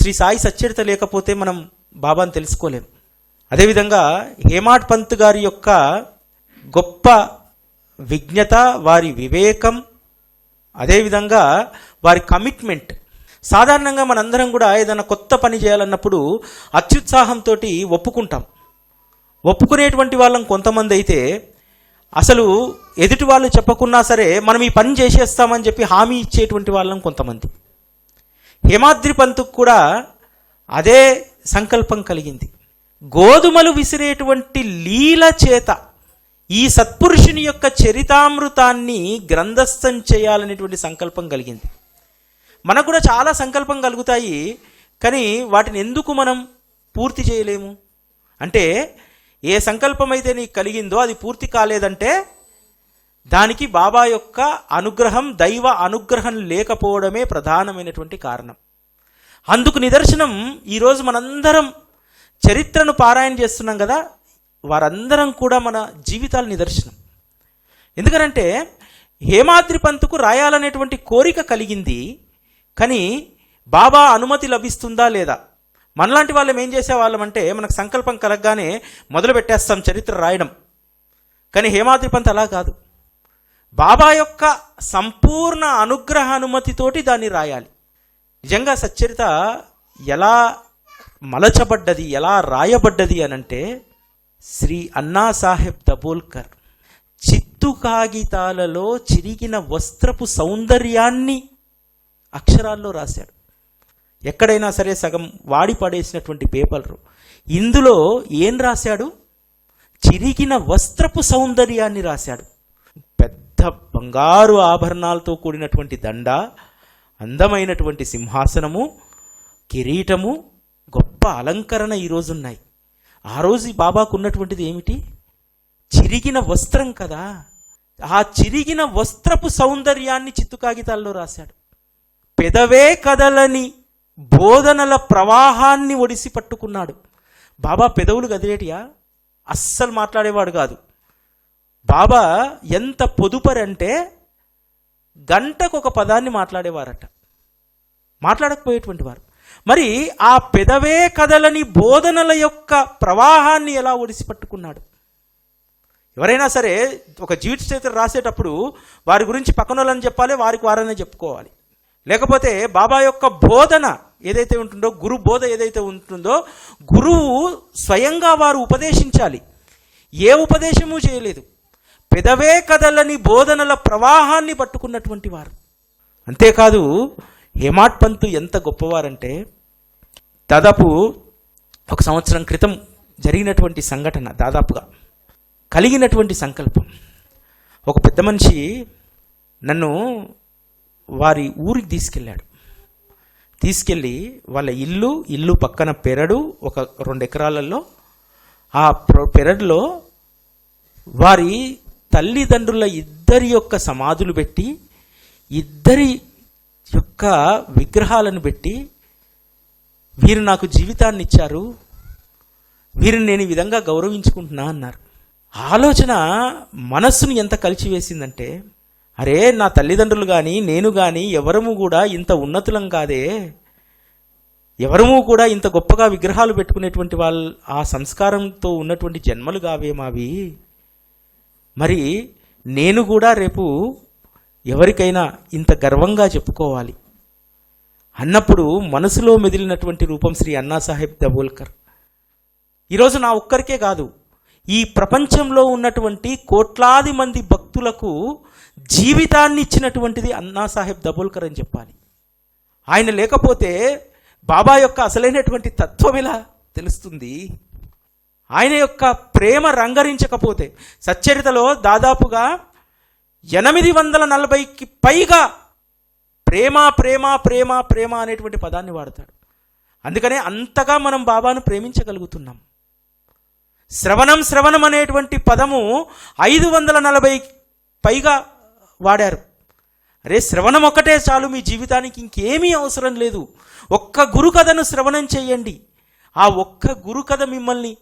శ్రీ సాయి సచ్చరిత లేకపోతే మనం బాబాను తెలుసుకోలేం. అదేవిధంగా హేమాడ్ పంత్ గారి యొక్క గొప్ప విజ్ఞత, వారి వివేకం, అదేవిధంగా వారి కమిట్మెంట్. సాధారణంగా మనందరం కూడా ఏదైనా కొత్త పని చేయాలన్నప్పుడు అత్యుత్సాహంతో ఒప్పుకుంటాం. ఒప్పుకునేటువంటి వాళ్ళం కొంతమంది అయితే అసలు ఎదుటి వాళ్ళు చెప్పకున్నా సరే మనం ఈ పని చేసేస్తామని చెప్పి హామీ ఇచ్చేటువంటి వాళ్ళం కొంతమంది. హేమాద్రి పంతుకు కూడా అదే సంకల్పం కలిగింది. గోధుమలు విసిరేటువంటి లీల చేత ఈ సత్పురుషుని యొక్క చరితామృతాన్ని గ్రంథస్థం చేయాలనేటువంటి సంకల్పం కలిగింది. మనకు కూడా చాలా సంకల్పం కలుగుతాయి, కానీ వాటిని ఎందుకు మనం పూర్తి చేయలేము అంటే, ఏ సంకల్పం అయితే నీకు కలిగిందో అది పూర్తి కాలేదంటే దానికి బాబా యొక్క అనుగ్రహం, దైవ అనుగ్రహం లేకపోవడమే ప్రధానమైనటువంటి కారణం. అందుకు నిదర్శనం ఈరోజు మనందరం చరిత్రను పారాయణ చేస్తున్నాం కదా, వారందరం కూడా మన జీవితాల నిదర్శనం. ఎందుకనంటే హేమాద్రి పంతుకు రాయాలనేటువంటి కోరిక కలిగింది, కానీ బాబా అనుమతి లభిస్తుందా లేదా? మనలాంటి వాళ్ళం ఏం చేసేవాళ్ళం అంటే, మనకు సంకల్పం కలగగానే మొదలు పెట్టేస్తాం చరిత్ర రాయడం. కానీ హేమాద్రి పంత్ అలా కాదు. బాబా యొక్క సంపూర్ణ అనుగ్రహ అనుమతితోటి దాన్ని రాయాలి. నిజంగా సచ్చరిత ఎలా మలచబడ్డది, ఎలా రాయబడ్డది అనంటే, శ్రీ అన్నాసాహెబ్ దబోల్కర్ చిత్తు కాగితాలలో చిరిగిన వస్త్రపు సౌందర్యాన్ని అక్షరాల్లో రాశాడు. ఎక్కడైనా సరే సగం వాడి పడేసినటువంటి పేపర్లు, ఇందులో ఏం రాశాడు? చిరిగిన వస్త్రపు సౌందర్యాన్ని రాశాడు. పెద్ద బంగారు ఆభరణాలతో కూడినటువంటి దండ, అందమైనటువంటి సింహాసనము, కిరీటము, గొప్ప అలంకరణ ఈరోజు ఉన్నాయి. ఆ రోజు బాబాకు ఉన్నటువంటిది ఏమిటి? చిరిగిన వస్త్రం కదా. ఆ చిరిగిన వస్త్రపు సౌందర్యాన్ని చిత్తు కాగితాల్లో రాశాడు. పెదవే కదలని బోధనల ప్రవాహాన్ని ఒడిసి పట్టుకున్నాడు. బాబా పెదవులు కదిలేటియా? అస్సలు మాట్లాడేవాడు కాదు. బాబా ఎంత పొదుపరంటే గంటకు ఒక పదాన్ని మాట్లాడేవారట, మాట్లాడకపోయేటువంటి వారు. మరి ఆ పెదవే కదలని బోధనల యొక్క ప్రవాహాన్ని ఎలా ఒడిసి పట్టుకున్నాడు? ఎవరైనా సరే ఒక జీవిత చరిత్ర రాసేటప్పుడు వారి గురించి పక్కన వాళ్ళని చెప్పాలి, వారికి వారనే చెప్పుకోవాలి. లేకపోతే బాబా యొక్క బోధన ఏదైతే ఉంటుందో, గురు బోధ ఏదైతే ఉంటుందో, గురువు స్వయంగా వారు ఉపదేశించాలి. ఏ ఉపదేశము చేయలేదు, పెదవే కదలని బోధనల ప్రవాహాన్ని పట్టుకున్నటువంటి వారు. అంతేకాదు హేమాడ్ పంత్ ఎంత గొప్పవారంటే, దాదాపు 1 సంవత్సరం క్రితం జరిగినటువంటి సంఘటన, దాదాపుగా కలిగినటువంటి సంకల్పం. ఒక పెద్ద మనిషి నన్ను వారి ఊరికి తీసుకెళ్ళి వాళ్ళ ఇల్లు పక్కన పెరడు, ఒక 2 ఎకరాలలో, ఆ పెరడులో వారి తల్లిదండ్రుల ఇద్దరి యొక్క సమాధులు పెట్టి, ఇద్దరి యొక్క విగ్రహాలను పెట్టి, వీరు నాకు జీవితాన్ని ఇచ్చారు, వీరిని నేను ఈ విధంగా గౌరవించుకుంటున్నా అన్నారు. ఆలోచన మనస్సును ఎంత కలిచివేసిందంటే, అరే నా తల్లిదండ్రులు కానీ నేను కానీ ఎవరము కూడా ఇంత ఉన్నతులం కాదే, ఎవరము కూడా ఇంత గొప్పగా విగ్రహాలు పెట్టుకునేటువంటి వాళ్ళు ఆ సంస్కారంతో ఉన్నటువంటి జన్మలు కావే మావి. మరి నేను కూడా రేపు ఎవరికైనా ఇంత గర్వంగా చెప్పుకోవాలి అన్నప్పుడు మనసులో మెదిలినటువంటి రూపం శ్రీ అన్నాసాహెబ్ దబోల్కర్. ఈరోజు నా ఒక్కరికే కాదు, ఈ ప్రపంచంలో ఉన్నటువంటి కోట్లాది మంది భక్తులకు జీవితాన్ని ఇచ్చినటువంటిది అన్నాసాహెబ్ దబోల్కర్ అని చెప్పాలి. ఆయన లేకపోతే బాబా యొక్క అసలైనటువంటి తత్వం ఎలా తెలుస్తుంది? ఆయన యొక్క ప్రేమ రంగరించకపోతే, సచ్చరితలో దాదాపుగా 840కి పైగా ప్రేమ ప్రేమ ప్రేమ ప్రేమ అనేటువంటి పదాన్ని వాడతాడు. అందుకనే అంతగా మనం బాబాను ప్రేమించగలుగుతున్నాం. శ్రవణం అనేటువంటి పదము 540 పైగా వాడారు. అరే శ్రవణం ఒక్కటే చాలు, మీ జీవితానికి ఇంకేమీ అవసరం లేదు. ఒక్క గురుకథను శ్రవణం చేయండి, ఆ ఒక్క గురుకథ మిమ్మల్ని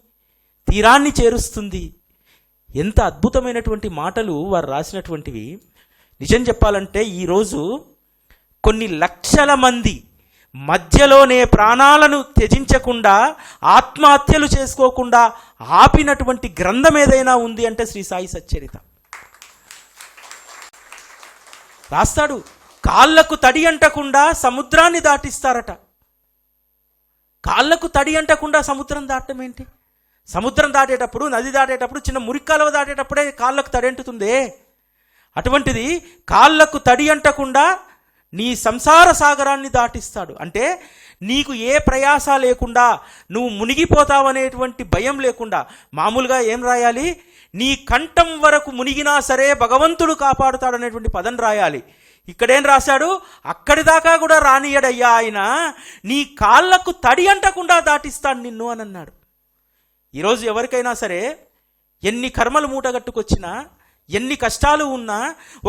తీరాన్ని చేరుస్తుంది. ఎంత అద్భుతమైనటువంటి మాటలు వారు రాసినటువంటివి. నిజం చెప్పాలంటే ఈరోజు కొన్ని లక్షల మంది మధ్యలోనే ప్రాణాలను త్యజించకుండా, ఆత్మహత్యలు చేసుకోకుండా ఆపినటువంటి గ్రంథం ఏదైనా ఉంది అంటే శ్రీ సాయి సచ్చరిత. రాస్తాడు, కాళ్ళకు తడి అంటకుండా సముద్రాన్ని దాటిస్తారట. కాళ్ళకు తడి అంటకుండా సముద్రం దాటం ఏంటి? సముద్రం దాటేటప్పుడు, నది దాటేటప్పుడు, చిన్న మురికాలువ దాటేటప్పుడే కాళ్ళకు తడి అంటుతుందే. అటువంటిది కాళ్ళకు తడి అంటకుండా నీ సంసార సాగరాన్ని దాటిస్తాడు. అంటే నీకు ఏ ప్రయాస లేకుండా, నువ్వు మునిగిపోతావనేటువంటి భయం లేకుండా. మామూలుగా ఏం రాయాలి? నీ కంఠం వరకు మునిగినా సరే భగవంతుడు కాపాడుతాడు అనేటువంటి పదం రాయాలి. ఇక్కడేం రాశాడు? అక్కడి దాకా కూడా రానియడయ్యా ఆయన, నీ కాళ్ళకు తడి అంటకుండా దాటిస్తాడు నిన్ను అని అన్నాడు. ఈరోజు ఎవరికైనా సరే ఎన్ని కర్మలు మూటగట్టుకొచ్చినా, ఎన్ని కష్టాలు ఉన్నా,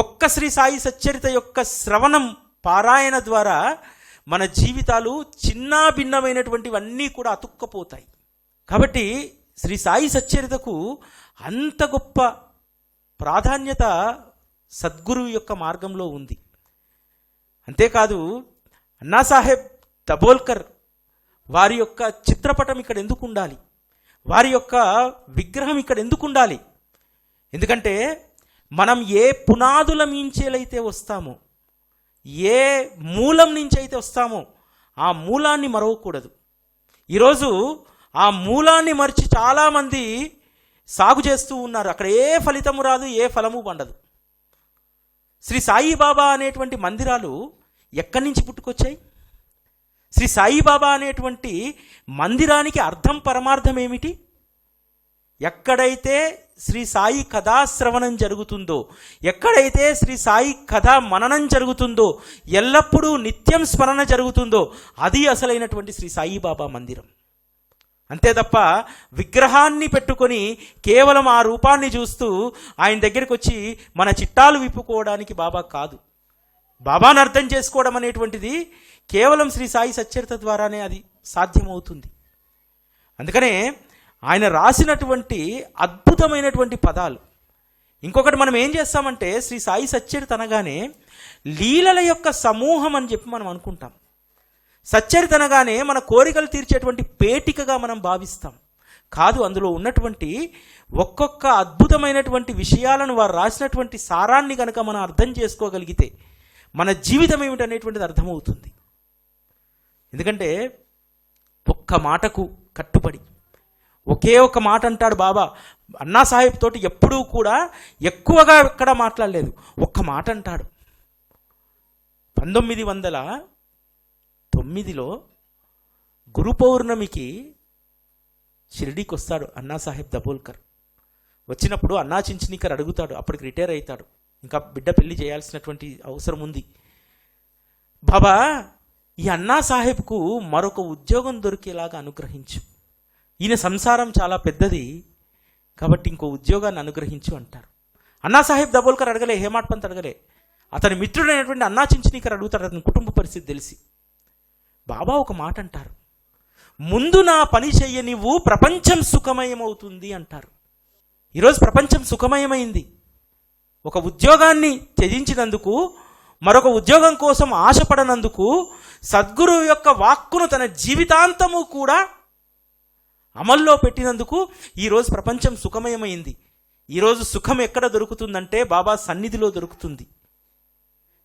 ఒక్క శ్రీ సాయి సచ్చరిత యొక్క శ్రవణం, పారాయణ ద్వారా మన జీవితాలు చిన్న భిన్నమైనటువంటివన్నీ కూడా అతుక్కపోతాయి. కాబట్టి శ్రీ సాయి సచ్చరితకు అంత గొప్ప ప్రాధాన్యత సద్గురువు యొక్క మార్గంలో ఉంది. అంతేకాదు, అన్నాసాహెబ్ దబోల్కర్ వారి యొక్క చిత్రపటం ఇక్కడ ఎందుకు ఉండాలి? వారి యొక్క విగ్రహం ఇక్కడ ఎందుకు ఉండాలి? ఎందుకంటే మనం ఏ పునాదుల మించేలైతే వస్తామో, ఏ మూలం నుంచి అయితే వస్తామో ఆ మూలాన్ని మరవకూడదు. ఈరోజు ఆ మూలాన్ని మరిచి చాలామంది సాగు చేస్తూ ఉన్నారు. అక్కడ ఏ ఫలితము రాదు, ఏ ఫలము పండదు. శ్రీ సాయిబాబా అనేటువంటి మందిరాలు ఎక్కడి నుంచి పుట్టుకొచ్చాయి? శ్రీ సాయిబాబా అనేటువంటి మందిరానికి అర్థం, పరమార్థం ఏమిటి? ఎక్కడైతే శ్రీ సాయి కథాశ్రవణం జరుగుతుందో, ఎక్కడైతే శ్రీ సాయి కథా మననం జరుగుతుందో, ఎల్లప్పుడూ నిత్యం స్మరణ జరుగుతుందో, అది అసలైనటువంటి శ్రీ సాయిబాబా మందిరం. అంతే తప్ప విగ్రహాన్ని పెట్టుకొని కేవలం ఆ రూపాన్ని చూస్తూ ఆయన దగ్గరికి వచ్చి మన చిట్టాలు విప్పుకోవడానికి బాబా కాదు. బాబాను అర్థం చేసుకోవడం అనేటువంటిది కేవలం శ్రీ సాయి సచ్చరిత ద్వారానే అది సాధ్యమవుతుంది. అందుకనే ఆయన రాసినటువంటి అద్భుతమైనటువంటి పదాలు. ఇంకొకటి మనం ఏం చేస్తామంటే, శ్రీ సాయి సచ్చరిత అనగానే లీలల యొక్క సమూహం అని చెప్పి మనం అనుకుంటాం. సచ్చరిత అనగానే మన కోరికలు తీర్చేటువంటి పేటికగా మనం భావిస్తాం. కాదు, అందులో ఉన్నటువంటి ఒక్కొక్క అద్భుతమైనటువంటి విషయాలను వారు రాసినటువంటి సారాన్ని కనుక మనం అర్థం చేసుకోగలిగితే మన జీవితం ఏమిటనేటువంటిది అర్థమవుతుంది. ఎందుకంటే ఒక్క మాటకు కట్టుబడి ఒకే ఒక మాట అంటాడు బాబా. అన్నాసాహెబ్ తోటి ఎప్పుడూ కూడా ఎక్కువగా ఎక్కడ మాట్లాడలేదు, ఒక్క మాట అంటాడు. 1909లో గురు పౌర్ణమికి షిరిడీకి వస్తాడు అన్నాసాహెబ్ దబోల్కర్. వచ్చినప్పుడు అన్నా చించినికర్ అడుగుతాడు, అప్పటికి రిటైర్ అవుతాడు, ఇంకా బిడ్డ పెళ్లి చేయాల్సినటువంటి అవసరం ఉంది. బాబా, ఈ అన్నాసాహెబ్కు మరొక ఉద్యోగం దొరికేలాగా అనుగ్రహించు, ఈయన సంసారం చాలా పెద్దది కాబట్టి ఇంకో ఉద్యోగాన్ని అనుగ్రహించు అంటారు. అన్నాసాహెబ్ దబోల్కర్ అడగలే, హేమాడ్ పంత్ అడగలే, అతని మిత్రుడైనటువంటి అన్నా చించినికర్ అడుగుతాడు, అతని కుటుంబ పరిస్థితి తెలిసి. బాబా ఒక మాట అంటారు, ముందు నా పని చెయ్య, నువ్వు ప్రపంచం సుఖమయమవుతుంది అంటారు. ఈరోజు ప్రపంచం సుఖమయమైంది. ఒక ఉద్యోగాన్ని త్యజించినందుకు, మరొక ఉద్యోగం కోసం ఆశపడనందుకు, సద్గురువు యొక్క వాక్కును తన జీవితాంతము కూడా అమల్లో పెట్టినందుకు ఈరోజు ప్రపంచం సుఖమయమైంది. ఈరోజు సుఖం ఎక్కడ దొరుకుతుందంటే బాబా సన్నిధిలో దొరుకుతుంది.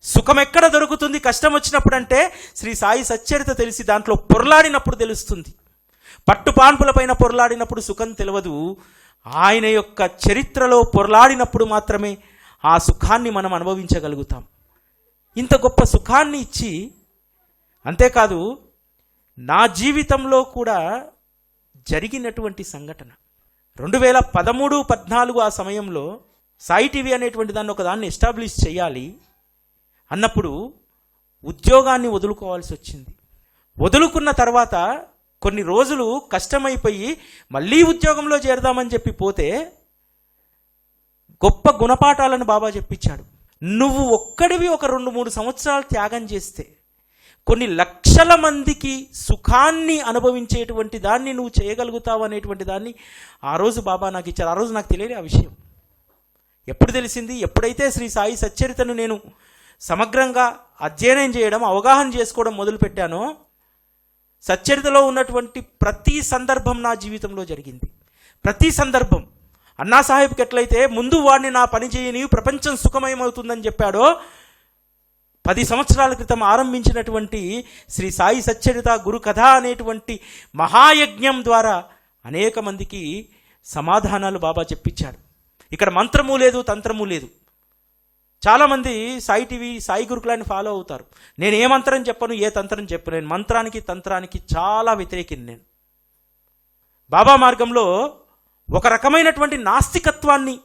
సుఖం ఎక్కడ దొరుకుతుంది కష్టం వచ్చినప్పుడు అంటే శ్రీ సాయి సచ్చరిత తెలిసి దాంట్లో పొరలాడినప్పుడు తెలుస్తుంది. పట్టుపాన్పుల పైన పొరలాడినప్పుడు సుఖం తెలియదు, ఆయన యొక్క చరిత్రలో పొరలాడినప్పుడు మాత్రమే ఆ సుఖాన్ని మనం అనుభవించగలుగుతాం. ఇంత గొప్ప సుఖాన్ని ఇచ్చి, అంతేకాదు నా జీవితంలో కూడా జరిగినటువంటి సంఘటన 2013-14 ఆ సమయంలో సాయి టీవీ అనేటువంటి దాన్ని ఒకదాన్ని ఎస్టాబ్లిష్ చేయాలి అన్నప్పుడు ఉద్యోగాన్ని వదులుకోవాల్సి వచ్చింది. వదులుకున్న తర్వాత కొన్ని రోజులు కష్టమైపోయి మళ్ళీ ఉద్యోగంలో చేరదామని చెప్పి పోతే గొప్ప గుణపాఠాలను బాబా చెప్పించాడు. నువ్వు ఒక్కడివి ఒక 2-3 సంవత్సరాలు త్యాగం చేస్తే కొన్ని లక్షల మందికి సుఖాన్ని అనుభవించేటువంటి దాన్ని నువ్వు చేయగలుగుతావు అనేటువంటి దాన్ని ఆ రోజు బాబా నాకు ఇచ్చారు. ఆ రోజు నాకు తెలియదు ఆ విషయం. ఎప్పుడు తెలిసింది? ఎప్పుడైతే శ్రీ సాయి సచ్చరితను నేను సమగ్రంగా అధ్యయనం చేయడం, అవగాహన చేసుకోవడం మొదలుపెట్టానో సచ్చరితలో ఉన్నటువంటి ప్రతి సందర్భం నా జీవితంలో జరిగింది. ప్రతి సందర్భం. అన్నాసాహెబ్కి ఎట్లయితే ముందు వాడిని నా పని చేయని ప్రపంచం సుఖమయమవుతుందని చెప్పాడో, 10 సంవత్సరాల క్రితం ఆరంభించినటువంటి శ్రీ సాయి సచ్చరిత గురు కథ అనేటువంటి మహాయజ్ఞం ద్వారా అనేక మందికి సమాధానాలు బాబా చెప్పించాడు. ఇక్కడ మంత్రము లేదు, తంత్రము లేదు. చాలామంది సాయి టీవీ, సాయి గురుకులాన్ని ఫాలో అవుతారు. నేను ఏ మంత్రం చెప్పను, ఏ తంత్రం చెప్పను. నేను మంత్రానికి తంత్రానికి చాలా వ్యతిరేకిని. నేను బాబా మార్గంలో ఒక రకమైనటువంటి నాస్తికత్వాన్ని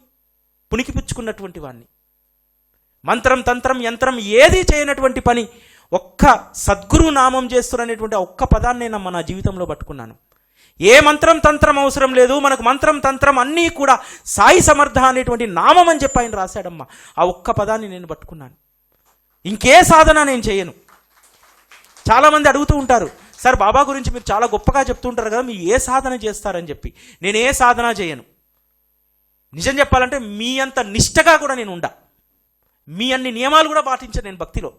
పుణికిపుచ్చుకున్నటువంటి వాడిని. మంత్రం, తంత్రం, యంత్రం ఏది చేయనటువంటి పని ఒక్క సద్గురు నామం చేస్తున్నటువంటి ఒక్క పదాన్ని నేను నా జీవితంలో పట్టుకున్నాను. ఏ మంత్రం తంత్రం అవసరం లేదు, మనకు మంత్రం తంత్రం అన్నీ కూడా సాయి సమర్థ అనేటువంటి నామం అని చెప్పి ఆయన రాశాడమ్మా. ఆ ఒక్క పదాన్ని నేను పట్టుకున్నాను. ఇంకే సాధన నేను చేయను. చాలామంది అడుగుతూ ఉంటారు, సార్ బాబా గురించి మీరు చాలా గొప్పగా చెప్తుంటారు కదా, మీరు ఏ సాధన చేస్తారని చెప్పి. నేను ఏ సాధన చేయను. నిజం చెప్పాలంటే మీ అంత నిష్టగా కూడా నేను ఉండా, మీ అన్ని నియమాలు కూడా పాటించాను నేను భక్తిలో.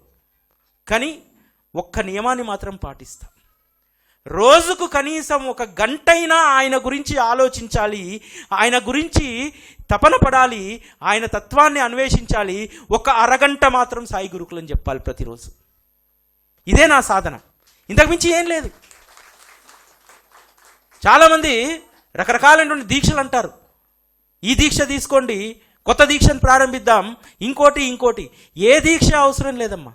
కానీ ఒక్క నియమాన్ని మాత్రం పాటిస్తా. రోజుకు కనీసం 1 గంటైనా ఆయన గురించి ఆలోచించాలి, ఆయన గురించి తపన పడాలి, ఆయన తత్వాన్ని అన్వేషించాలి. 1 అరగంట మాత్రం సాయి గురుకులం చెప్పాలి ప్రతిరోజు. ఇదే నా సాధన, ఇంతకుమించి ఏం లేదు. చాలామంది రకరకాలైనటువంటి దీక్షలు అంటారు. ఈ దీక్ష తీసుకోండి, కొత్త దీక్షను ప్రారంభిద్దాం, ఇంకోటి. ఏ దీక్ష అవసరం లేదమ్మా.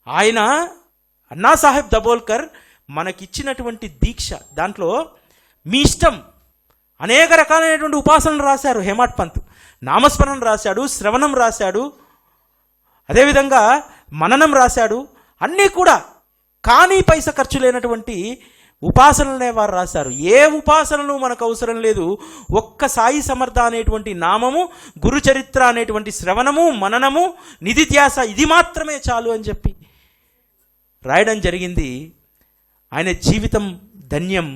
ఆయన అన్నాసాహెబ్ దబోల్కర్ మనకిచ్చినటువంటి దీక్ష, దాంట్లో మీ ఇష్టం. అనేక రకాలైనటువంటి ఉపాసనలు రాశారు. హేమాడ్ పంత్ నామస్మరణం రాశాడు, శ్రవణం రాశాడు, అదేవిధంగా మననం రాశాడు. అన్నీ కూడా కానీ పైస ఖర్చు లేనటువంటి ఉపాసనలనే వారు రాశారు. ఏ ఉపాసనలు మనకు అవసరం లేదు. ఒక్క సాయి సమర్థ అనేటువంటి నామము, గురు చరిత్ర అనేటువంటి శ్రవణము, మననము, నిధిధ్యాస, ఇది మాత్రమే చాలు అని చెప్పి రాయడం జరిగింది. ఆయన జీవితం ధన్యం.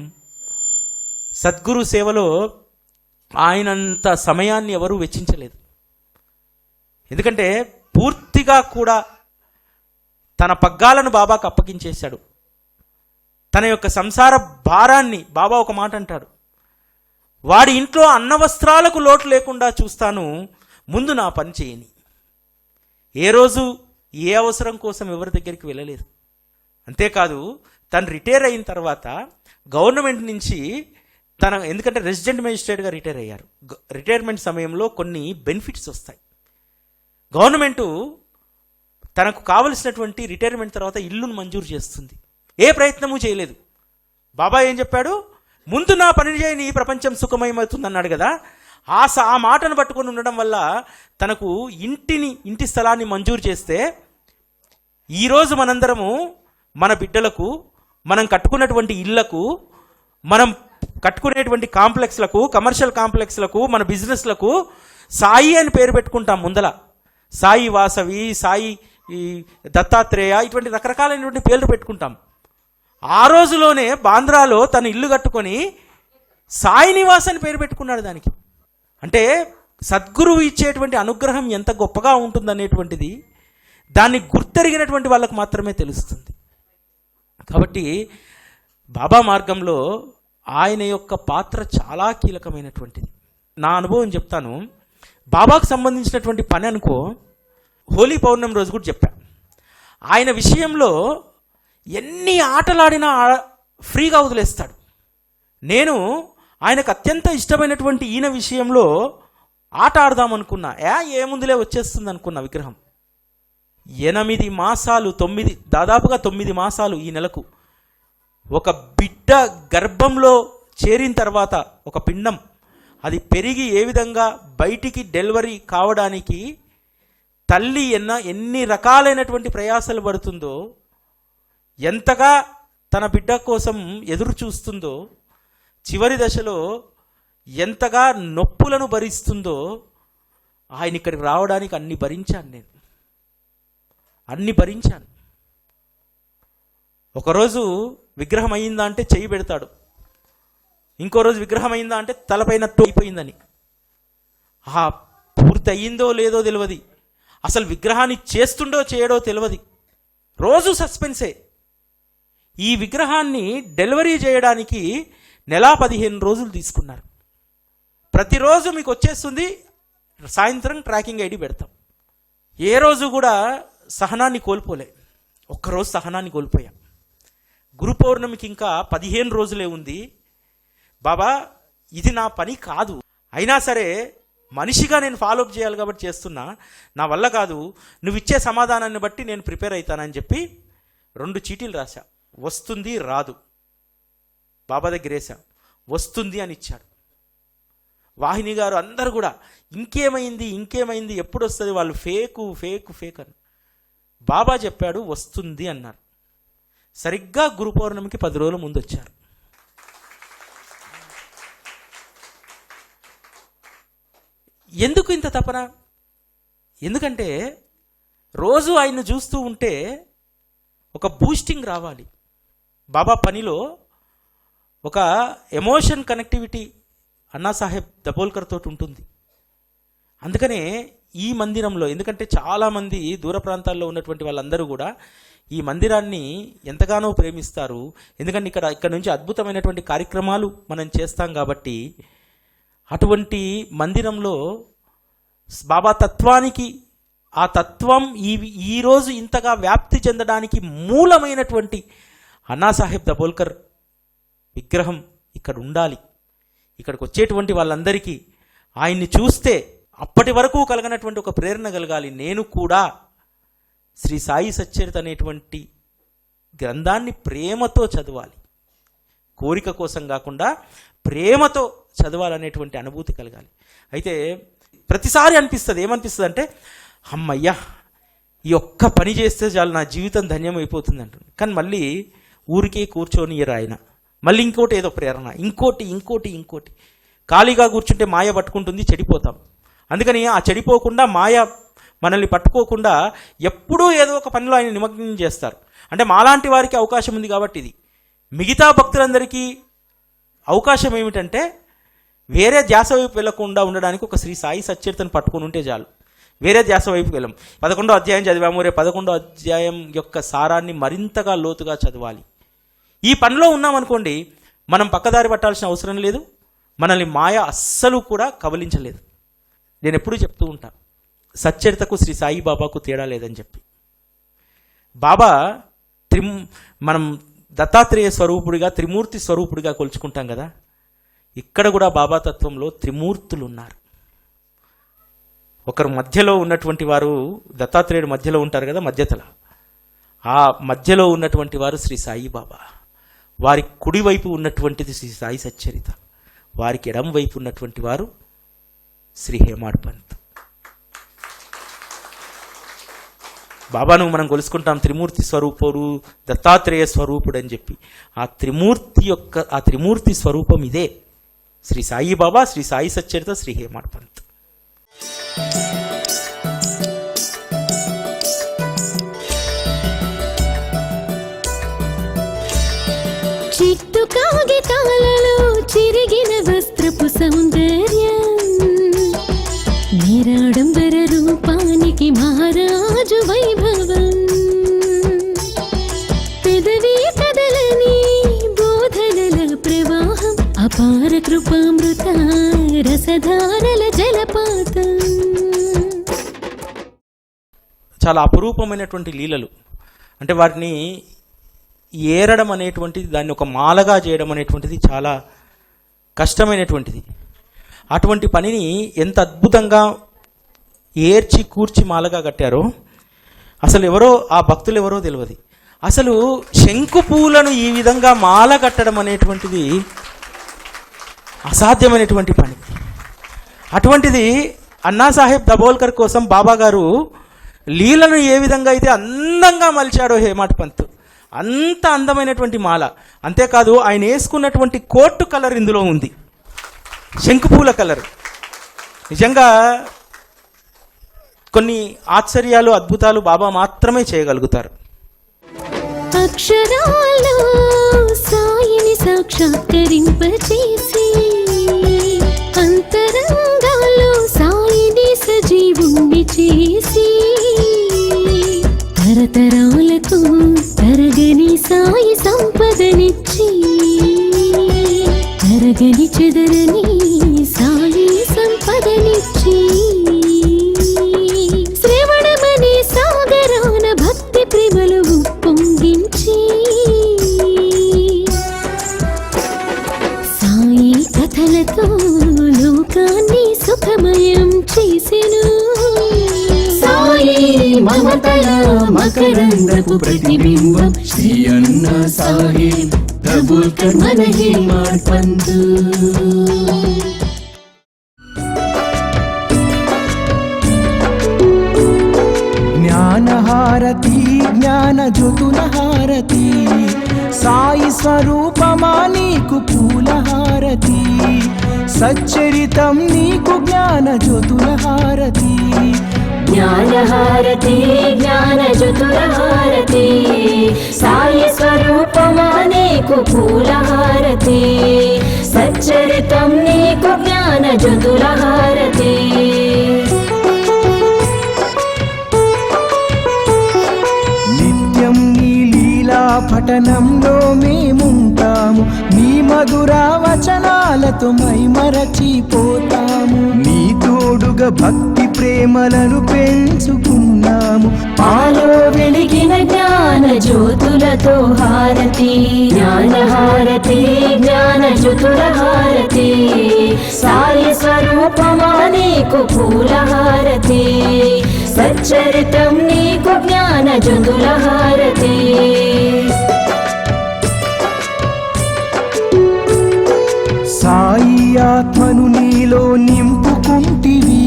సద్గురు సేవలో ఆయనంత సమయాన్ని ఎవరూ వెచ్చించలేదు. ఎందుకంటే పూర్తిగా కూడా తన పగ్గాలను బాబాకు అప్పగించేశాడు. తన యొక్క సంసార భారాన్ని, బాబా ఒక మాట అంటాడు, వాడి ఇంట్లో అన్న వస్త్రాలకు లోటు లేకుండా చూస్తాను, ముందు నా పని చేయని. ఏ రోజు ఏ అవసరం కోసం ఎవరి దగ్గరికి వెళ్ళలేదు. అంతేకాదు తను రిటైర్ అయిన తర్వాత గవర్నమెంట్ నుంచి ఎందుకంటే రెసిడెంట్ మేజిస్ట్రేట్గా రిటైర్ అయ్యారు. రిటైర్మెంట్ సమయంలో కొన్ని బెనిఫిట్స్ వస్తాయి. గవర్నమెంటు తనకు కావలసినటువంటి రిటైర్మెంట్ తర్వాత ఇల్లును మంజూరు చేస్తుంది. ఏ ప్రయత్నము చేయలేదు. బాబా ఏం చెప్పాడు, ముందు నా పని చేయని ప్రపంచం సుఖమయమవుతుంది అన్నాడు కదా. ఆ మాటను పట్టుకొని ఉండడం వల్ల తనకు ఇంటి స్థలాన్ని మంజూరు చేస్తే, ఈరోజు మనందరము మన బిడ్డలకు, మనం కట్టుకున్నటువంటి ఇళ్లకు, మనం కట్టుకునేటువంటి కాంప్లెక్స్లకు, కమర్షియల్ కాంప్లెక్స్లకు, మన బిజినెస్లకు సాయి అని పేరు పెట్టుకుంటాం. ముందల సాయి వాసవి, సాయి దత్తాత్రేయ, ఇటువంటి రకరకాలైనటువంటి పేర్లు పెట్టుకుంటాం. ఆ రోజులోనే బాంద్రాలో తన ఇల్లు కట్టుకొని సాయి నివాస్ అని పేరు పెట్టుకున్నాడు దానికి. అంటే సద్గురువు ఇచ్చేటువంటి అనుగ్రహం ఎంత గొప్పగా ఉంటుందనేటువంటిది దాన్ని గుర్తెరిగినటువంటి వాళ్ళకు మాత్రమే తెలుస్తుంది. కాబట్టి బాబా మార్గంలో ఆయన యొక్క పాత్ర చాలా కీలకమైనటువంటిది. నా అనుభవం చెప్తాను. బాబాకు సంబంధించినటువంటి పని అనుకో, హోలీ పౌర్ణమి రోజు కూడా చెప్పా. ఆయన విషయంలో ఎన్ని ఆటలాడినా ఫ్రీగా వదిలేస్తాడు. నేను ఆయనకు అత్యంత ఇష్టమైనటువంటి ఈయన విషయంలో ఆట ఆడదామనుకున్నా. ఏముందులే వచ్చేస్తుంది అనుకున్నా విగ్రహం. 8 మాసాలు, దాదాపుగా 9 మాసాలు ఈ నెలకు ఒక బిడ్డ గర్భంలో చేరిన తర్వాత ఒక పిండం అది పెరిగి ఏ విధంగా బయటికి డెలివరీ కావడానికి తల్లి ఎన్ని రకాలైనటువంటి ప్రయాసాలు పడుతుందో, ఎంతగా తన బిడ్డ కోసం ఎదురు చూస్తుందో, చివరి దశలో ఎంతగా నొప్పులను భరిస్తుందో, ఆయన ఇక్కడికి రావడానికి అన్ని భరించాను. ఒకరోజు విగ్రహం అయిందా అంటే చెయ్యి పెడతాడు, ఇంకో రోజు విగ్రహం అయిందా అంటే తలపైన అయిపోయిందని. పూర్తి అయ్యిందో లేదో తెలియదు, అసలు విగ్రహాన్ని చేస్తుండో చేయడో తెలియదు. రోజు సస్పెన్సే. ఈ విగ్రహాన్ని డెలివరీ చేయడానికి నెల 15 రోజులు తీసుకున్నారు. ప్రతిరోజు మీకు వచ్చేస్తుంది, సాయంత్రం ట్రాకింగ్ ఐడి పెడతాం. ఏ రోజు కూడా సహనాన్ని కోల్పోలే. ఒక్కరోజు సహనాన్ని కోల్పోయాం. గురు పౌర్ణమికి ఇంకా 15 రోజులే ఉంది. బాబా, ఇది నా పని కాదు, అయినా సరే మనిషిగా నేను ఫాలోఅప్ చేయాలి కాబట్టి చేస్తున్నా, నా వల్ల కాదు, నువ్వు ఇచ్చే సమాధానాన్ని బట్టి నేను ప్రిపేర్ అవుతానని చెప్పి 2 చీటీలు రాశా. వస్తుంది రాదు, బాబా దగ్గర వేసా, వస్తుంది అని ఇచ్చాడు. వాహిని గారు అందరు కూడా ఇంకేమైంది ఎప్పుడు వస్తుంది, వాళ్ళు ఫేక్ అని. బాబా చెప్పాడు వస్తుంది అన్నారు. సరిగ్గా గురు పౌర్ణమికి 10 రోజుల ముందు వచ్చారు. ఎందుకు ఇంత తపన? ఎందుకంటే రోజు ఆయన్ను చూస్తూ ఉంటే ఒక బూస్టింగ్ రావాలి. బాబా పనిలో ఒక ఎమోషన్ కనెక్టివిటీ అన్నాసాహెబ్ దబోల్కర్ తోటి ఉంటుంది. అందుకనే ఈ మందిరంలో, ఎందుకంటే చాలామంది దూర ప్రాంతాల్లో ఉన్నటువంటి వాళ్ళందరూ కూడా ఈ మందిరాన్ని ఎంతగానో ప్రేమిస్తారు. ఎందుకంటే ఇక్కడ నుంచి అద్భుతమైనటువంటి కార్యక్రమాలు మనం చేస్తాం కాబట్టి, అటువంటి మందిరంలో బాబా తత్వానికి, ఆ తత్వం ఈరోజు ఇంతగా వ్యాప్తి చెందడానికి మూలమైనటువంటి అన్నాసాహెబ్ దబోల్కర్ విగ్రహం ఇక్కడ ఉండాలి. ఇక్కడికి వచ్చేటువంటి వాళ్ళందరికీ ఆయన్ని చూస్తే అప్పటి వరకు కలగనటువంటి ఒక ప్రేరణ కలగాలి. నేను కూడా శ్రీ సాయి సచ్చరిత అనేటువంటి గ్రంథాన్ని ప్రేమతో చదవాలి, కోరిక కోసం కాకుండా ప్రేమతో చదవాలనేటువంటి అనుభూతి కలగాలి. అయితే ప్రతిసారి అనిపిస్తుంది, ఏమనిపిస్తుంది అంటే, అమ్మయ్యా ఈ ఒక్క పని చేస్తే చాలు నా జీవితం ధన్యమైపోతుంది అంటుంది. కానీ మళ్ళీ ఊరికే కూర్చొని ఆయన మళ్ళీ ఇంకోటి ఏదో ప్రేరణ, ఇంకోటి ఖాళీగా కూర్చుంటే మాయ పట్టుకుంటుంది, చెడిపోతాం. అందుకని ఆ చెడిపోకుండా, మాయ మనల్ని పట్టుకోకుండా ఎప్పుడూ ఏదో ఒక పనిలో ఆయన నిమగ్నం చేస్తారు. అంటే మాలాంటి వారికి అవకాశం ఉంది కాబట్టి ఇది. మిగతా భక్తులందరికీ అవకాశం ఏమిటంటే వేరే ధ్యాస వైపు వెళ్లకుండా ఉండడానికి ఒక శ్రీ సాయి సచ్చరితను పట్టుకొని ఉంటే చాలు. వేరే ధ్యాస వైపు వెళ్ళం. 11వ అధ్యాయం చదివాము, రేపు 11వ అధ్యాయం యొక్క సారాన్ని మరింతగా లోతుగా చదవాలి. ఈ పనిలో ఉన్నామనుకోండి, మనం పక్కదారి పట్టాల్సిన అవసరం లేదు, మనల్ని మాయ అస్సలు కూడా కబలించలేదు. నేను ఎప్పుడూ చెప్తూ ఉంటా, సచ్చరితకు శ్రీ సాయిబాబాకు తేడా లేదని చెప్పి. బాబా మనం దత్తాత్రేయ స్వరూపుడిగా, త్రిమూర్తి స్వరూపుడిగా కొలుచుకుంటాం కదా, ఇక్కడ కూడా బాబా తత్వంలో త్రిమూర్తులు ఉన్నారు. ఒకరు మధ్యలో ఉన్నటువంటి వారు, దత్తాత్రేయుడు మధ్యలో ఉంటారు కదా, మధ్యతల, ఆ మధ్యలో ఉన్నటువంటి వారు శ్రీ సాయిబాబా. వారి కుడివైపు ఉన్నటువంటిది శ్రీ సాయి సచ్చరిత, వారికి ఎడం వైపు ఉన్నటువంటి వారు శ్రీ హేమాడ్ పంత్. బాబాను మనం కొలుసుకుంటాం త్రిమూర్తి స్వరూపుడు, దత్తాత్రేయ స్వరూపుడు అని చెప్పి. ఆ త్రిమూర్తి స్వరూపం ఇదే శ్రీ సాయిబాబా, శ్రీ సాయి సచ్చరిత, శ్రీ హేమాడ్ పంత్. చిట్టు కాగితాలలో చిరిగిన వస్త్రపు సౌందర్యం, నిరాడంబర రూపానికి మహారాజు వైభవం. పెదవి కదలని బోధనల ప్రవాహం, అపార కృపామృత రసధారల జలపాతం. చాలా అపురూపమైనటువంటి లీలలు. అంటే వాటిని ఏరడం అనేటువంటిది, దాన్ని ఒక మాలగా చేయడం అనేటువంటిది చాలా కష్టమైనటువంటిది. అటువంటి పనిని ఎంత అద్భుతంగా ఏర్చి కూర్చి మాలగా కట్టారో అసలు ఎవరో, ఆ భక్తులు ఎవరో తెలియదు. అసలు శంకు పూలను ఈ విధంగా మాల కట్టడం అనేటువంటిది అసాధ్యమైనటువంటి పని. అటువంటిది అన్నాసాహెబ్ దబోల్కర్ కోసం బాబా గారు లీలను ఏ విధంగా అయితే అందంగా మలిచాడో హేమాడ్ పంత్, అంత అందమైనటువంటి మాల. అంతేకాదు ఆయన వేసుకున్నటువంటి కోటు కలర్ ఇందులో ఉంది, శంకుపూల కలర్. నిజంగా కొన్ని ఆశ్చర్యాలు, అద్భుతాలు బాబా మాత్రమే చేయగలుగుతారు. అక్షరాల్లో సాయిని సాక్షాత్కరింపచేసి, అంతరంగాల్లో సాయిని సజీవుణ్ణి చేసి, తరతరాలకు తరగని సాయి మమతల మకరందపు ప్రతిబింబం శ్రీ అన్నా సాహెబ్ దబోల్కర్ మన హేమాడ్ పంత్. జ్ఞానహారతి జ్ఞాన జ్యోతుల హారతి సాయి స్వరూపమా నీకు పూలహారతి సచ్చరితం నీకు జ్ఞాన జ్యోతుల హారతి. జ్ఞానహారతి జ్ఞాన జ్యోతుల హారతి సాయి స్వరూపమా నీకు పూలహారతి సచ్చరితం నీకు జ్ఞాన జ్యోతుల హారతి. నిత్యం నీ లీలా పఠనంలో మేముంటాము నీ మధుర వచనాలతో మైమరచిపోతాము నీ తోడుగా భక్తి ప్రేమలను పెంచుకున్నాము. పాలో వెలిగిన జ్ఞాన జ్యోతులతో హారతి జ్ఞానహారతి జ్ఞాన జ్యోతుల హారతి సాయి స్వరూపమా నీకు పూలహారతి సచ్చరితం నీకు జ్ఞాన జ్యోతుల హారతి. సాయి ఆత్మను నీలో నింపుకుంటివి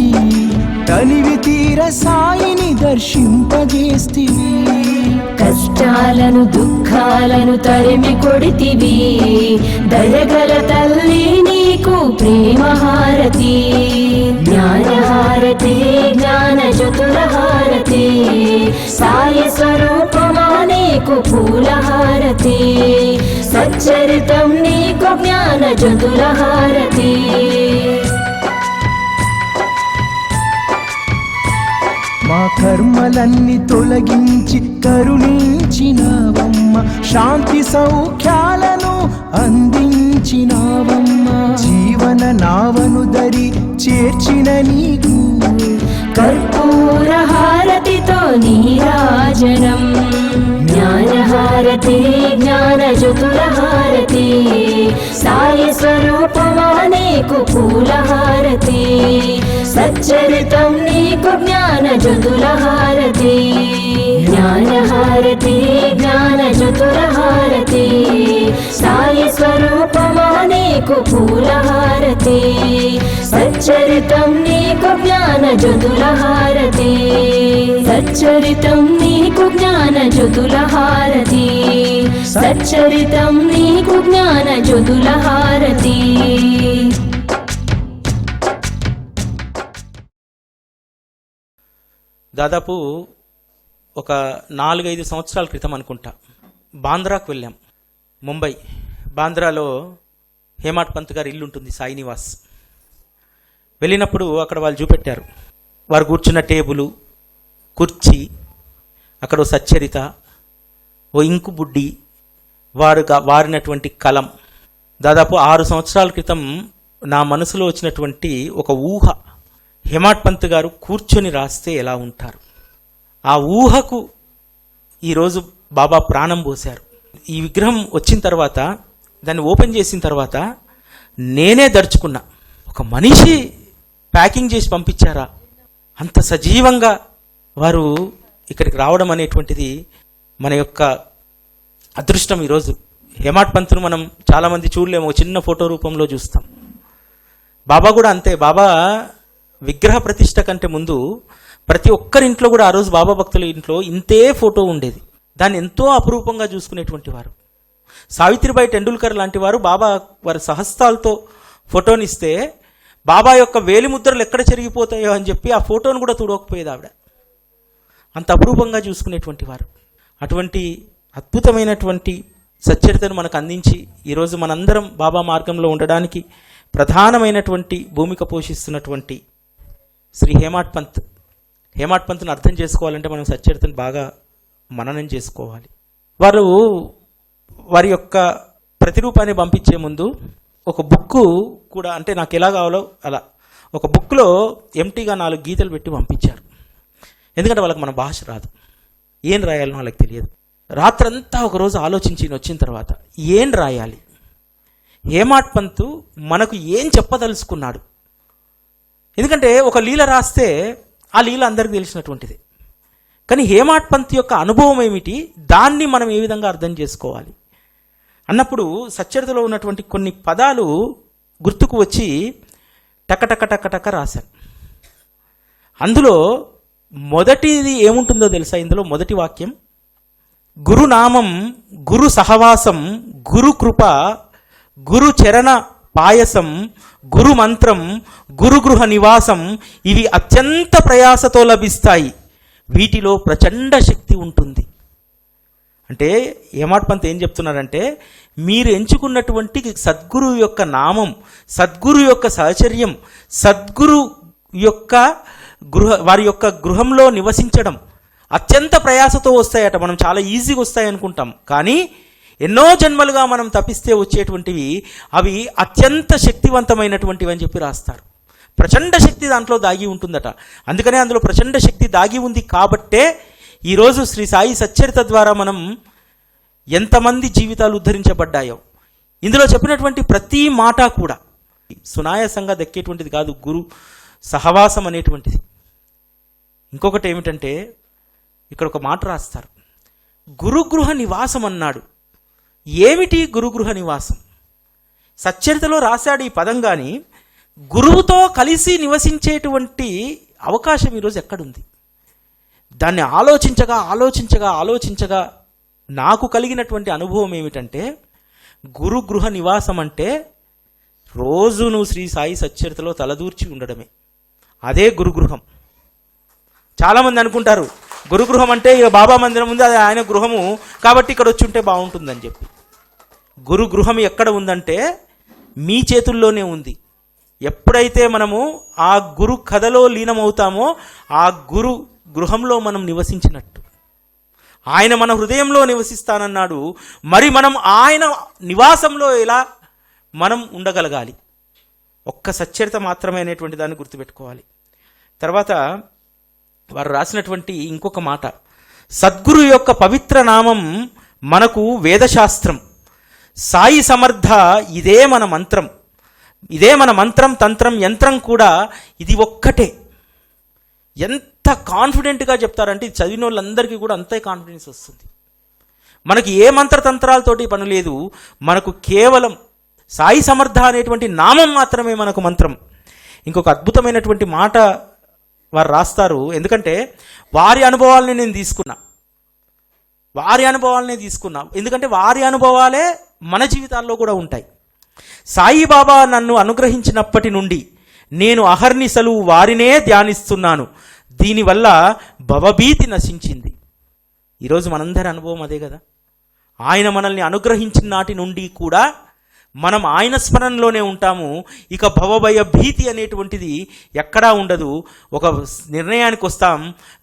తనివి తీర సాయిని దర్శింపజేస్తివి. కష్టాలను దుఃఖాలను తరిమి కొడితివి దయగల తల్లి నీకు ప్రేమ హారతి జ్ఞానహారతి జ్ఞాన జ్యోతుల హారతి సాయి స్వరూపమా నీకు పూలహారతి సచ్చరితం నీకు జ్ఞాన జ్యోతుల హారతి. మా కర్మలన్నీ తొలగించి కరుణించినావమ్మ శాంతి సౌఖ్యాలను అందించినావమ్మ జీవన నావను దరి చేర్చిన నీకు కర్పూర హారతితో నీరాజనం జ్ఞానహారతి జ్ఞాన జ్యోతుల హారతి సాయి స్వరూపమా నీకు పూలహారతి సచ్చరితం నీకు జ్ఞాన జ్యోతుల హారతి జ్ఞానహారతి జ్ఞాన జ్యోతుల హారతి సాయి స్వరూపమా నీకు పూలహారతి సచ్చరితం నీకు జ్ఞాన జ్యోతుల హారతి సచ్చరితం నీకు జ్ఞాన జ్యోతుల హారతి సచ్చరితం నీకు జ్ఞాన జ్యోతుల హారతి. దాదాపు ఒక 4-5 సంవత్సరాల క్రితం అనుకుంటా బాంద్రాకు వెళ్ళాం. ముంబై బాంద్రాలో హేమాడ్ పంత్ గారి ఇల్లు ఉంటుంది, సాయి నివాస్. వెళ్ళినప్పుడు అక్కడ వాళ్ళు చూపెట్టారు. వారు కూర్చున్న టేబులు, కుర్చీ, అక్కడ ఓ సచ్చరిత, ఓ ఇంకు బుడ్డి, వారినటువంటి కలం. దాదాపు 6 సంవత్సరాల క్రితం నా మనసులో వచ్చినటువంటి ఒక ఊహ, హేమాడ్ పంత్ గారు కూర్చొని రాస్తే ఎలా ఉంటారు. ఆ ఊహకు ఈరోజు బాబా ప్రాణం పోశారు. ఈ విగ్రహం వచ్చిన తర్వాత, దాన్ని ఓపెన్ చేసిన తర్వాత నేనే దర్చుకున్నా, ఒక మనిషి ప్యాకింగ్ చేసి పంపించారా, అంత సజీవంగా వారు ఇక్కడికి రావడం అనేటువంటిది మన యొక్క అదృష్టం. ఈరోజు హేమాడ్ పంత్ను మనం చాలామంది చూడలేము, చిన్న ఫోటో రూపంలో చూస్తాం. బాబా కూడా అంతే. బాబా విగ్రహ ప్రతిష్ట కంటే ముందు ప్రతి ఒక్కరింట్లో కూడా ఆ రోజు బాబా భక్తుల ఇంట్లో ఇంతే ఫోటో ఉండేది. దాన్ని ఎంతో అపురూపంగా చూసుకునేటువంటి వారు. సావిత్రిబాయి టెండూల్కర్ లాంటి వారు బాబా వారి సహస్తాలతో ఫోటోనిస్తే బాబా యొక్క వేలిముద్రలు ఎక్కడ చెరిగిపోతాయో అని చెప్పి ఆ ఫోటోను కూడా తుడవకపోయేది ఆవిడ. అంత అపురూపంగా చూసుకునేటువంటి వారు. అటువంటి అద్భుతమైనటువంటి సచ్చరితను మనకు అందించి ఈరోజు మనందరం బాబా మార్గంలో ఉండడానికి ప్రధానమైనటువంటి భూమిక పోషిస్తున్నటువంటి శ్రీ హేమాడ్ పంత్. హేమాడ్ పంత్ను అర్థం చేసుకోవాలంటే మనం సచ్చరితను బాగా మననం చేసుకోవాలి. వారు వారి యొక్క ప్రతిరూపాన్ని పంపించే ముందు ఒక బుక్కు కూడా, అంటే నాకు ఎలా కావాలో అలా ఒక బుక్లో ఎంటీగా 4 గీతలు పెట్టి పంపించారు. ఎందుకంటే వాళ్ళకి మన భాష రాదు, ఏం రాయాలనో వాళ్ళకి తెలియదు. రాత్రంతా ఒకరోజు ఆలోచించి వచ్చిన తర్వాత ఏం రాయాలి, హేమాడ్ పంత్ మనకు ఏం చెప్పదలుచుకున్నాడు. ఎందుకంటే ఒక లీల రాస్తే ఆ లీల అందరికీ తెలిసినటువంటిది. కానీ హేమాడ్ పంత్ యొక్క అనుభవం ఏమిటి, దాన్ని మనం ఏ విధంగా అర్థం చేసుకోవాలి అన్నప్పుడు సచ్చరితలో ఉన్నటువంటి కొన్ని పదాలు గుర్తుకు వచ్చి టకటక టకటక రాశాను. అందులో మొదటిది ఏముంటుందో తెలుసా? ఇందులో మొదటి వాక్యం, గురునామం, గురు సహవాసం, గురు కృప, గురు చరణ పాయసం, గురు మంత్రం, గురుగృహ నివాసం, ఇవి అత్యంత ప్రయాసతో లభిస్తాయి, వీటిలో ప్రచండ శక్తి ఉంటుంది. అంటే హేమాడ్ పంత్ ఏం చెప్తున్నారంటే, మీరు ఎంచుకున్నటువంటి సద్గురు యొక్క నామం, సద్గురు యొక్క సహచర్యం, సద్గురు యొక్క వారి యొక్క గృహంలో నివసించడం అత్యంత ప్రయాసతో వస్తాయట. మనం చాలా ఈజీగా వస్తాయి అనుకుంటాం, కానీ ఎన్నో జన్మలుగా మనం తప్పిస్తే వచ్చేటువంటివి అవి అత్యంత శక్తివంతమైనటువంటివి అని చెప్పి రాస్తారు. ప్రచండ శక్తి దాంట్లో దాగి ఉంటుందట. అందుకనే అందులో ప్రచండ శక్తి దాగి ఉంది కాబట్టే ఈరోజు శ్రీ సాయి సచ్చరిత ద్వారా మనం ఎంతమంది జీవితాలు ఉద్ధరించబడ్డాయో. ఇందులో చెప్పినటువంటి ప్రతి మాట కూడా సునాయాసంగా దక్కేటువంటిది కాదు, గురు సహవాసం అనేటువంటిది. ఇంకొకటి ఏమిటంటే, ఇక్కడ ఒక మాట రాస్తారు, గురుగృహ నివాసం అన్నాడు. ఏమిటి గురుగృహ నివాసం? సచ్చరితలో రాశాడు ఈ పదం, కానీ గురువుతో కలిసి నివసించేటువంటి అవకాశం ఈరోజు ఎక్కడుంది? దాన్ని ఆలోచించగా ఆలోచించగా ఆలోచించగా నాకు కలిగినటువంటి అనుభవం ఏమిటంటే, గురుగృహ నివాసం అంటే రోజు నువ్వు శ్రీ సాయి సచ్చరితలో తలదూర్చి ఉండడమే, అదే గురుగృహం. చాలామంది అనుకుంటారు గురుగృహం అంటే ఇక బాబా మందిరం ఉంది, అది ఆయన గృహము కాబట్టి ఇక్కడ వచ్చి ఉంటే బాగుంటుందని చెప్పి. గురుగృహం ఎక్కడ ఉందంటే మీ చేతుల్లోనే ఉంది. ఎప్పుడైతే మనము ఆ గురు కథలో లీనమవుతామో ఆ గురు గృహంలో మనం నివసించినట్టు. ఆయన మన హృదయంలో నివసిస్తానన్నాడు, మరి మనం ఆయన నివాసంలో ఎలా మనం ఉండగలగాలి? ఒక్క సచ్చరిత మాత్రమే అనేటువంటి దాన్ని గుర్తుపెట్టుకోవాలి. తర్వాత వారు రాసినటువంటి ఇంకొక మాట, సద్గురు యొక్క పవిత్ర నామం మనకు వేదశాస్త్రం, సాయి సమర్థ ఇదే మన మంత్రం, ఇదే మన మంత్రం, తంత్రం, యంత్రం కూడా ఇది ఒక్కటే. ఎంత కాన్ఫిడెంట్గా చెప్తారంటే ఇది చదివిన వాళ్ళందరికీ కూడా అంతే కాన్ఫిడెన్స్ వస్తుంది. మనకి ఏ మంత్రతంత్రాలతోటి పని లేదు, మనకు కేవలం సాయి సమర్థ అనేటువంటి నామం మాత్రమే మనకు మంత్రం. ఇంకొక అద్భుతమైనటువంటి మాట వారు రాస్తారు, ఎందుకంటే వారి అనుభవాలని నేను తీసుకున్నా, ఎందుకంటే వారి అనుభవాలే మన జీవితాల్లో కూడా ఉంటాయి. సాయిబాబా నన్ను అనుగ్రహించినప్పటి నుండి నేను అహర్నిశలు వారినే ధ్యానిస్తున్నాను, దీనివల్ల భవభీతి నశించింది. ఈరోజు మనందరి అనుభవం అదే కదా. ఆయన మనల్ని అనుగ్రహించిన నాటి నుండి కూడా మనం ఆయన స్మరణలోనే ఉంటాము. ఇక భవభయ భీతి అనేటువంటిది ఎక్కడా ఉండదు. ఒక నిర్ణయానికి వస్తాం,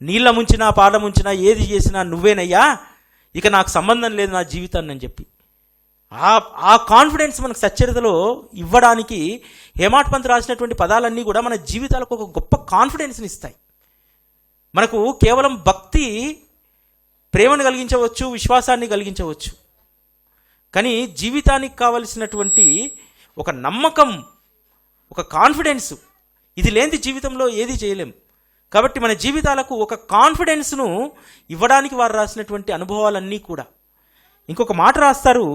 నీళ్ళ ముంచినా పాడ ముంచినా ఏది చేసినా నువ్వేనయ్యా, ఇక నాకు సంబంధం లేదు నా జీవితాన్ని అని చెప్పి ఆ కాన్ఫిడెన్స్ మనకు సచ్చరితలో ఇవ్వడానికి హేమాడ్ పంత్ రాసినటువంటి పదాలన్నీ కూడా మన జీవితాలకు ఒక గొప్ప కాన్ఫిడెన్స్ని ఇస్తాయి. మనకు కేవలం భక్తి ప్రేమను కలిగించవచ్చు, విశ్వాసాన్ని కలిగించవచ్చు, కానీ జీవితానికి కావలసినటువంటి ఒక నమ్మకం, ఒక కాన్ఫిడెన్స్, ఇది లేని జీవితంలో ఏది చేయలేం. కాబట్టి మన జీవితాలకు ఒక కాన్ఫిడెన్స్ను ఇవ్వడానికి వారు రాసినటువంటి అనుభవాలన్నీ కూడా. ఇంకొక మాట రాస్తారు,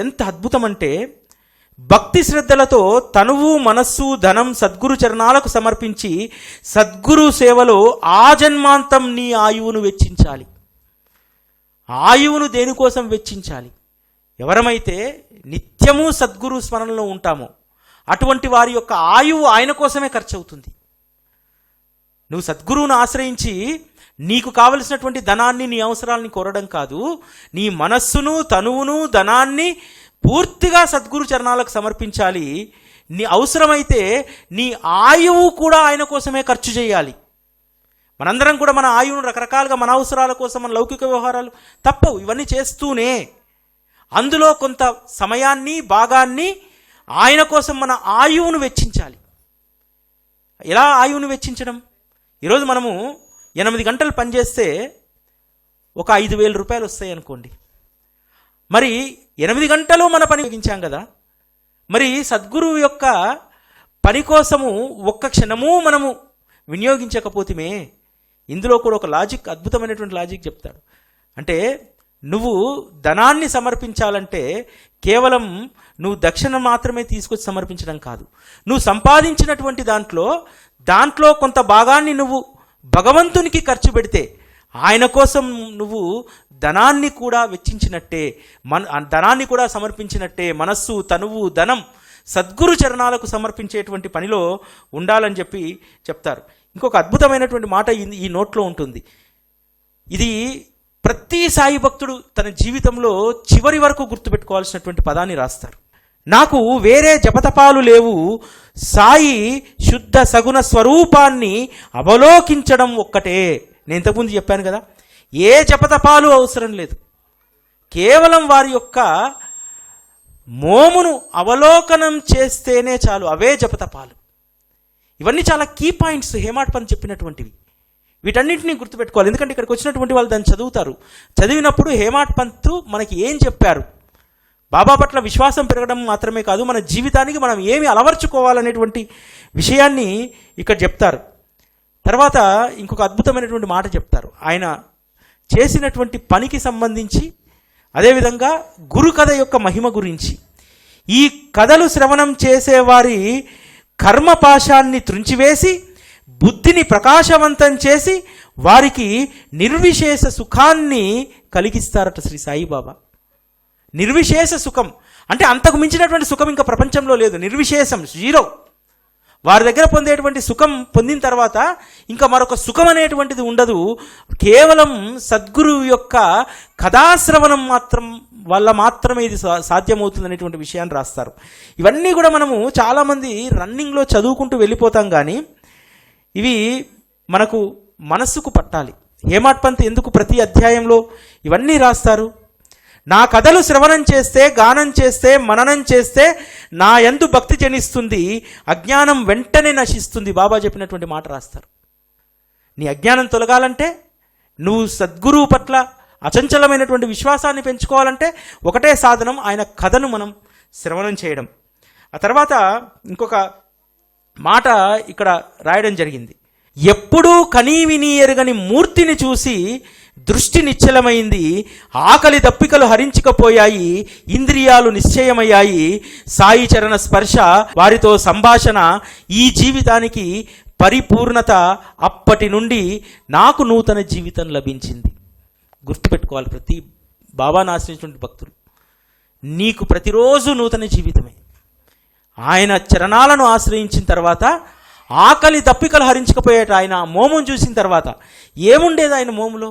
ఎంత అద్భుతం అంటే, భక్తి శ్రద్ధలతో తనువు మనస్సు ధనం సద్గురు చరణాలకు సమర్పించి సద్గురు సేవలో ఆజన్మాంతం నీ ఆయువును వెచ్చించాలి. ఆయువును దేనికోసం వెచ్చించాలి? ఎవరమైతే నిత్యము సద్గురు స్మరణలో ఉంటామో అటువంటి వారి యొక్క ఆయువు ఆయన కోసమే ఖర్చు అవుతుంది. నువ్వు సద్గురువును ఆశ్రయించి నీకు కావలసినటువంటి ధనాన్ని, నీ అవసరాలని కోరడం కాదు, నీ మనస్సును తనువును ధనాన్ని పూర్తిగా సద్గురు చరణాలకు సమర్పించాలి. నీ అవసరమైతే నీ ఆయువు కూడా ఆయన కోసమే ఖర్చు చేయాలి. మనందరం కూడా మన ఆయువును రకరకాలుగా మన అవసరాల కోసం, మన లౌకిక వ్యవహారాలు తప్పవు, ఇవన్నీ చేస్తూనే అందులో కొంత సమయాన్ని, భాగాన్ని ఆయన కోసం మన ఆయువును వెచ్చించాలి. ఎలా ఆయువును వెచ్చించడం? ఈరోజు మనము 8 గంటలు పనిచేస్తే ఒక 5,000 రూపాయలు వస్తాయి అనుకోండి. మరి 8 గంటలు మన పని ఉపయోగించాం కదా. మరి సద్గురువు యొక్క పని కోసము ఒక్క క్షణము మనము వినియోగించకపోతేమే ఇందులో కూడా ఒక లాజిక్, అద్భుతమైనటువంటి లాజిక్ చెప్తాడు. అంటే నువ్వు ధనాన్ని సమర్పించాలంటే కేవలం నువ్వు దక్షిణ మాత్రమే తీసుకొచ్చి సమర్పించడం కాదు, నువ్వు సంపాదించినటువంటి దాంట్లో కొంత భాగాన్ని నువ్వు భగవంతునికి ఖర్చు పెడితే ఆయన కోసం నువ్వు ధనాన్ని కూడా వెచ్చించినట్టే, ధనాన్ని కూడా సమర్పించినట్టే. మనస్సు, తనువు, ధనం సద్గురు చరణాలకు సమర్పించేటువంటి పనిలో ఉండాలని చెప్పి చెప్తారు. ఇంకొక అద్భుతమైనటువంటి మాట ఈ నోట్లో ఉంటుంది. ఇది ప్రతి సాయి భక్తుడు తన జీవితంలో చివరి వరకు గుర్తుపెట్టుకోవాల్సినటువంటి పదాన్ని రాస్తారు. నాకు వేరే జపతపాలు లేవు, సాయి శుద్ధ సగుణ స్వరూపాన్ని అవలోకించడం ఒక్కటే. నేను ఇంతకుముందు చెప్పాను కదా, ఏ జపతపాలు అవసరం లేదు, కేవలం వారి యొక్క మోమును అవలోకనం చేస్తేనే చాలు, అవే జపతపాలు. ఇవన్నీ చాలా కీ పాయింట్స్ హేమాడ్ పంత్ చెప్పినటువంటివి. వీటన్నింటినీ గుర్తుపెట్టుకోవాలి, ఎందుకంటే ఇక్కడికి వచ్చినటువంటి వాళ్ళు దాన్ని చదువుతారు. చదివినప్పుడు హేమాడ్ పంత్ మనకి ఏం చెప్పారు, బాబా పట్ల విశ్వాసం పెరగడం మాత్రమే కాదు, మన జీవితానికి మనం ఏమి అలవర్చుకోవాలనేటువంటి విషయాన్ని ఇక్కడ చెప్తారు. తర్వాత ఇంకొక అద్భుతమైనటువంటి మాట చెప్తారు ఆయన చేసినటువంటి పనికి సంబంధించి, అదేవిధంగా గురు కథ యొక్క మహిమ గురించి. ఈ కథలు శ్రవణం చేసేవారి కర్మపాశాన్ని త్రుంచివేసి బుద్ధిని ప్రకాశవంతం చేసి వారికి నిర్విశేష సుఖాన్ని కలిగిస్తారట శ్రీ సాయిబాబా. నిర్విశేష సుఖం అంటే అంతకు మించినటువంటి సుఖం ఇంకా ప్రపంచంలో లేదు. నిర్విశేషం, జీరో. వారి దగ్గర పొందేటువంటి సుఖం పొందిన తర్వాత ఇంకా మరొక సుఖం అనేటువంటిది ఉండదు. కేవలం సద్గురువు యొక్క కథాశ్రవణం వల్ల మాత్రమే ఇది సాధ్యమవుతుంది అనేటువంటి విషయాన్ని రాస్తారు. ఇవన్నీ కూడా మనము చాలామంది రన్నింగ్లో చదువుకుంటూ వెళ్ళిపోతాం, కానీ ఇవి మనకు మనస్సుకు పట్టాలి. హేమాడ్ పంత్ ఎందుకు ప్రతి అధ్యాయంలో ఇవన్నీ రాస్తారు? నా కథలు శ్రవణం చేస్తే, గానం చేస్తే, మననం చేస్తే నా యందు భక్తి జనిస్తుంది, అజ్ఞానం వెంటనే నశిస్తుంది. బాబా చెప్పినటువంటి మాట రాస్తారు. నీ అజ్ఞానం తొలగాలంటే, నువ్వు సద్గురువు పట్ల అచంచలమైనటువంటి విశ్వాసాన్ని పెంచుకోవాలంటే ఒకటే సాధనం, ఆయన కథను మనం శ్రవణం చేయడం. ఆ తర్వాత ఇంకొక మాట ఇక్కడ రాయడం జరిగింది. ఎప్పుడూ కనీవిని ఎరగని మూర్తిని చూసి దృష్టి నిశ్చలమైంది, ఆకలి దప్పికలు హరించకపోయాయి, ఇంద్రియాలు నిశ్చయమయ్యాయి, సాయి చరణ స్పర్శ, వారితో సంభాషణ, ఈ జీవితానికి పరిపూర్ణత, అప్పటి నుండి నాకు నూతన జీవితం లభించింది. గుర్తుపెట్టుకోవాలి, ప్రతి బాబాను ఆశ్రయించినటువంటి భక్తులు నీకు ప్రతిరోజు నూతన జీవితమే. ఆయన చరణాలను ఆశ్రయించిన తర్వాత ఆకలి దప్పికలు హరించకపోయేట. ఆయన మోమును చూసిన తర్వాత ఏముండేది ఆయన మోములో?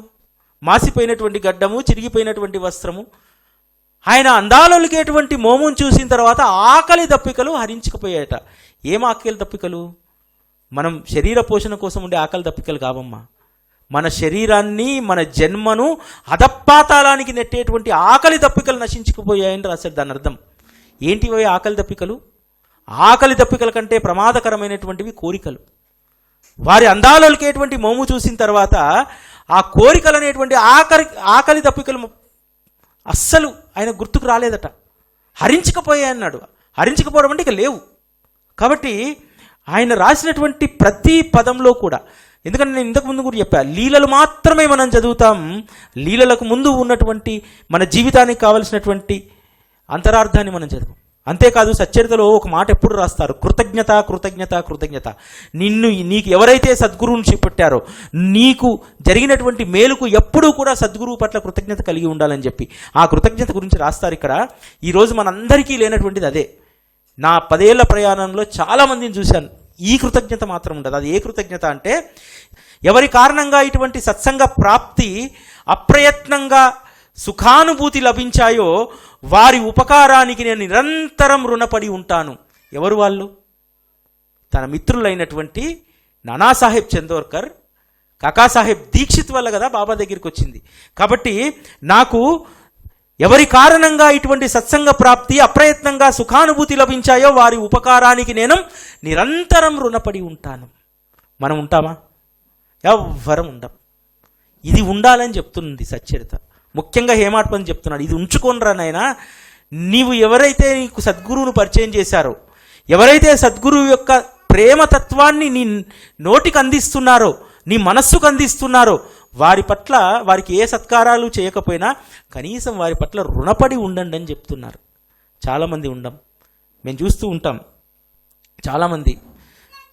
మాసిపోయినటువంటి గడ్డము, చిరిగిపోయినటువంటి వస్త్రము. ఆయన అందాలొలికేటువంటి మోమును చూసిన తర్వాత ఆకలి దప్పికలు హరించకపోయేట. ఏం ఆకలి దప్పికలు? మనం శరీర పోషణ కోసం ఉండే ఆకలి దప్పికలు కావమ్మా. మన శరీరాన్ని, మన జన్మను అధపాతాళానికి నెట్టేటువంటి ఆకలి దప్పికలు నశించకపోయాయని రాశారు. దాని అర్థం ఏంటివి ఆకలి దప్పికలు? ఆకలి దప్పికల కంటే ప్రమాదకరమైనటువంటివి కోరికలు. వారి అందాలొలికేటువంటి మోము చూసిన తర్వాత ఆ కోరికలు అనేటువంటి ఆకలి దప్పికలు అస్సలు ఆయన గుర్తుకు రాలేదట. హరించకపోయాయన్నాడు. హరించకపోవడం అంటే ఇక లేవు. కాబట్టి ఆయన రాసినటువంటి ప్రతి పదంలో కూడా, ఎందుకంటే నేను ఇంతకు ముందు కూడా చెప్పా, లీలలు మాత్రమే మనం చదువుతాం. లీలలకు ముందు ఉన్నటువంటి మన జీవితానికి కావలసినటువంటి అంతరార్థాన్ని మనం చదువు. అంతేకాదు సచ్చరితలో ఒక మాట ఎప్పుడు రాస్తారు, కృతజ్ఞత కృతజ్ఞత కృతజ్ఞత. నీకు ఎవరైతే సద్గురువుని చేపట్టారో నీకు జరిగినటువంటి మేలుకు ఎప్పుడూ కూడా సద్గురువు పట్ల కృతజ్ఞత కలిగి ఉండాలని చెప్పి ఆ కృతజ్ఞత గురించి రాస్తారు ఇక్కడ. ఈరోజు మనందరికీ లేనటువంటిది అదే. నా 10 ఏళ్ల ప్రయాణంలో చాలామందిని చూశాను, ఈ కృతజ్ఞత మాత్రం ఉండదు. అది ఏ కృతజ్ఞత అంటే, ఎవరి కారణంగా ఇటువంటి సత్సంగ ప్రాప్తి అప్రయత్నంగా సుఖానుభూతి లభించాయో వారి ఉపకారానికి నేను నిరంతరం రుణపడి ఉంటాను. ఎవరు వాళ్ళు? తన మిత్రులైనటువంటి నానాసాహెబ్ చందోర్కర్, కాకాసాహెబ్ దీక్షిత్ వల్ల కదా బాబా దగ్గరికి వచ్చింది. కాబట్టి నాకు ఎవరి కారణంగా ఇటువంటి సత్సంగ ప్రాప్తి అప్రయత్నంగా సుఖానుభూతి లభించాయో వారి ఉపకారానికి నేను నిరంతరం రుణపడి ఉంటాను. మనం ఉంటామా? ఎవ్వరం ఉండం. ఇది ఉండాలని చెప్తుంది సచ్చరిత. ముఖ్యంగా హేమాడ్ పంత్ చెప్తున్నాడు, ఇది ఉంచుకోనరా నాయనా. నీవు ఎవరైతే నీకు సద్గురువును పరిచయం చేశారో, ఎవరైతే సద్గురువు యొక్క ప్రేమతత్వాన్ని నీ నోటికి అందిస్తున్నారో, నీ మనస్సుకు అందిస్తున్నారో వారి పట్ల వారికి ఏ సత్కారాలు చేయకపోయినా కనీసం వారి పట్ల రుణపడి ఉండండి అని చెప్తున్నారు. చాలామంది ఉండం, మేము చూస్తూ ఉంటాం. చాలామంది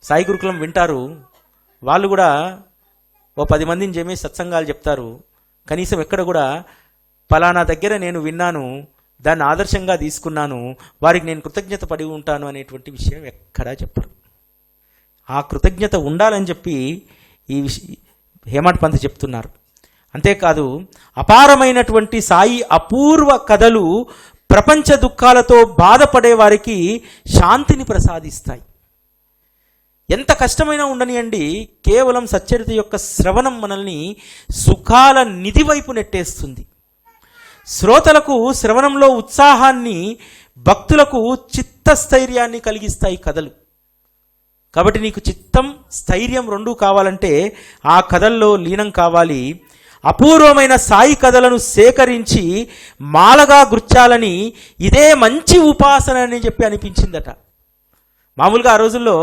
సాయి గురుకులం వింటారు, వాళ్ళు కూడా ఓ 10 మందిని జమేసి సత్సంగాలు చెప్తారు. కనీసం ఎక్కడ కూడా పలానా దగ్గర నేను విన్నాను, దాన్ని ఆదర్శంగా తీసుకున్నాను, వారికి నేను కృతజ్ఞత పడి ఉంటాను అనేటువంటి విషయం ఎక్కడా చెప్పరు. ఆ కృతజ్ఞత ఉండాలని చెప్పి ఈ హేమాడ్ పంత్ చెప్తున్నారు. అంతేకాదు అపారమైనటువంటి సాయి అపూర్వ కథలు ప్రపంచ దుఃఖాలతో బాధపడే వారికి శాంతిని ప్రసాదిస్తాయి. ఎంత కష్టమైనా ఉండనియండి, కేవలం సచ్చరిత యొక్క శ్రవణం మనల్ని సుఖాల నిధి వైపు నెట్టేస్తుంది. శ్రోతలకు శ్రవణంలో ఉత్సాహాన్ని, భక్తులకు చిత్తస్థైర్యాన్ని కలిగిస్తాయి కథలు. కాబట్టి నీకు చిత్తం స్థైర్యం రెండూ కావాలంటే ఆ కథల్లో లీనం కావాలి. అపూర్వమైన సాయి కథలను సేకరించి మాలగా గుర్చాలని ఇదే మంచి ఉపాసన అని చెప్పి అనిపించిందట. మామూలుగా ఆ రోజుల్లో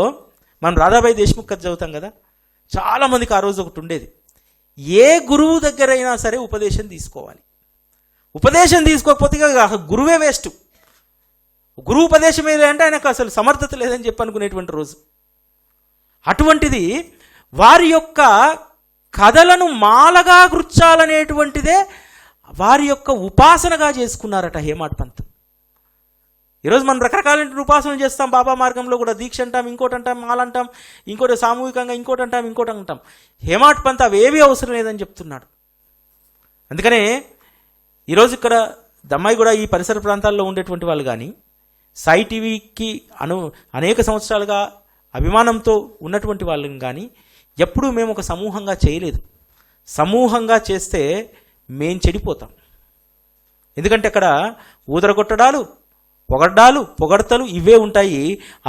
మనం రాధాబాయి దేశ్ముఖ్ కథ చదువుతాం కదా, చాలామందికి ఆ రోజు ఒకటి ఉండేది, ఏ గురువు దగ్గర అయినా సరే ఉపదేశం తీసుకోవాలి. ఉపదేశం తీసుకోకపోతే గురువే వేస్ట్. గురువు ఉపదేశం ఏదంటే ఆయనకు అసలు సమర్థత లేదని చెప్పి అనుకునేటువంటి రోజు. అటువంటిది వారి యొక్క కథలను మాలగా గుర్చాలనేటువంటిదే వారి యొక్క ఉపాసనగా చేసుకున్నారట హేమాడ్ పంత్. ఈరోజు మనం రకరకాల ఉపాసన చేస్తాం. బాబా మార్గంలో కూడా దీక్ష అంటాం, ఇంకోటి అంటాం, మాల అంటాం, ఇంకోటి సామూహికంగా ఇంకోటి అంటాం. హేమాడ్ పంత్ అవేవీ అవసరం లేదని చెప్తున్నాడు. అందుకనే ఈరోజు ఇక్కడ దమ్మాయి కూడా ఈ పరిసర ప్రాంతాల్లో ఉండేటువంటి వాళ్ళు కానీ సాయి టీవీకి అనేక సంవత్సరాలుగా అభిమానంతో ఉన్నటువంటి వాళ్ళని కానీ ఎప్పుడూ మేము ఒక సమూహంగా చేయలేదు. సమూహంగా చేస్తే మేం చెడిపోతాం. ఎందుకంటే అక్కడ ఊదరగొట్టడాలు, పొగడతలు ఇవే ఉంటాయి.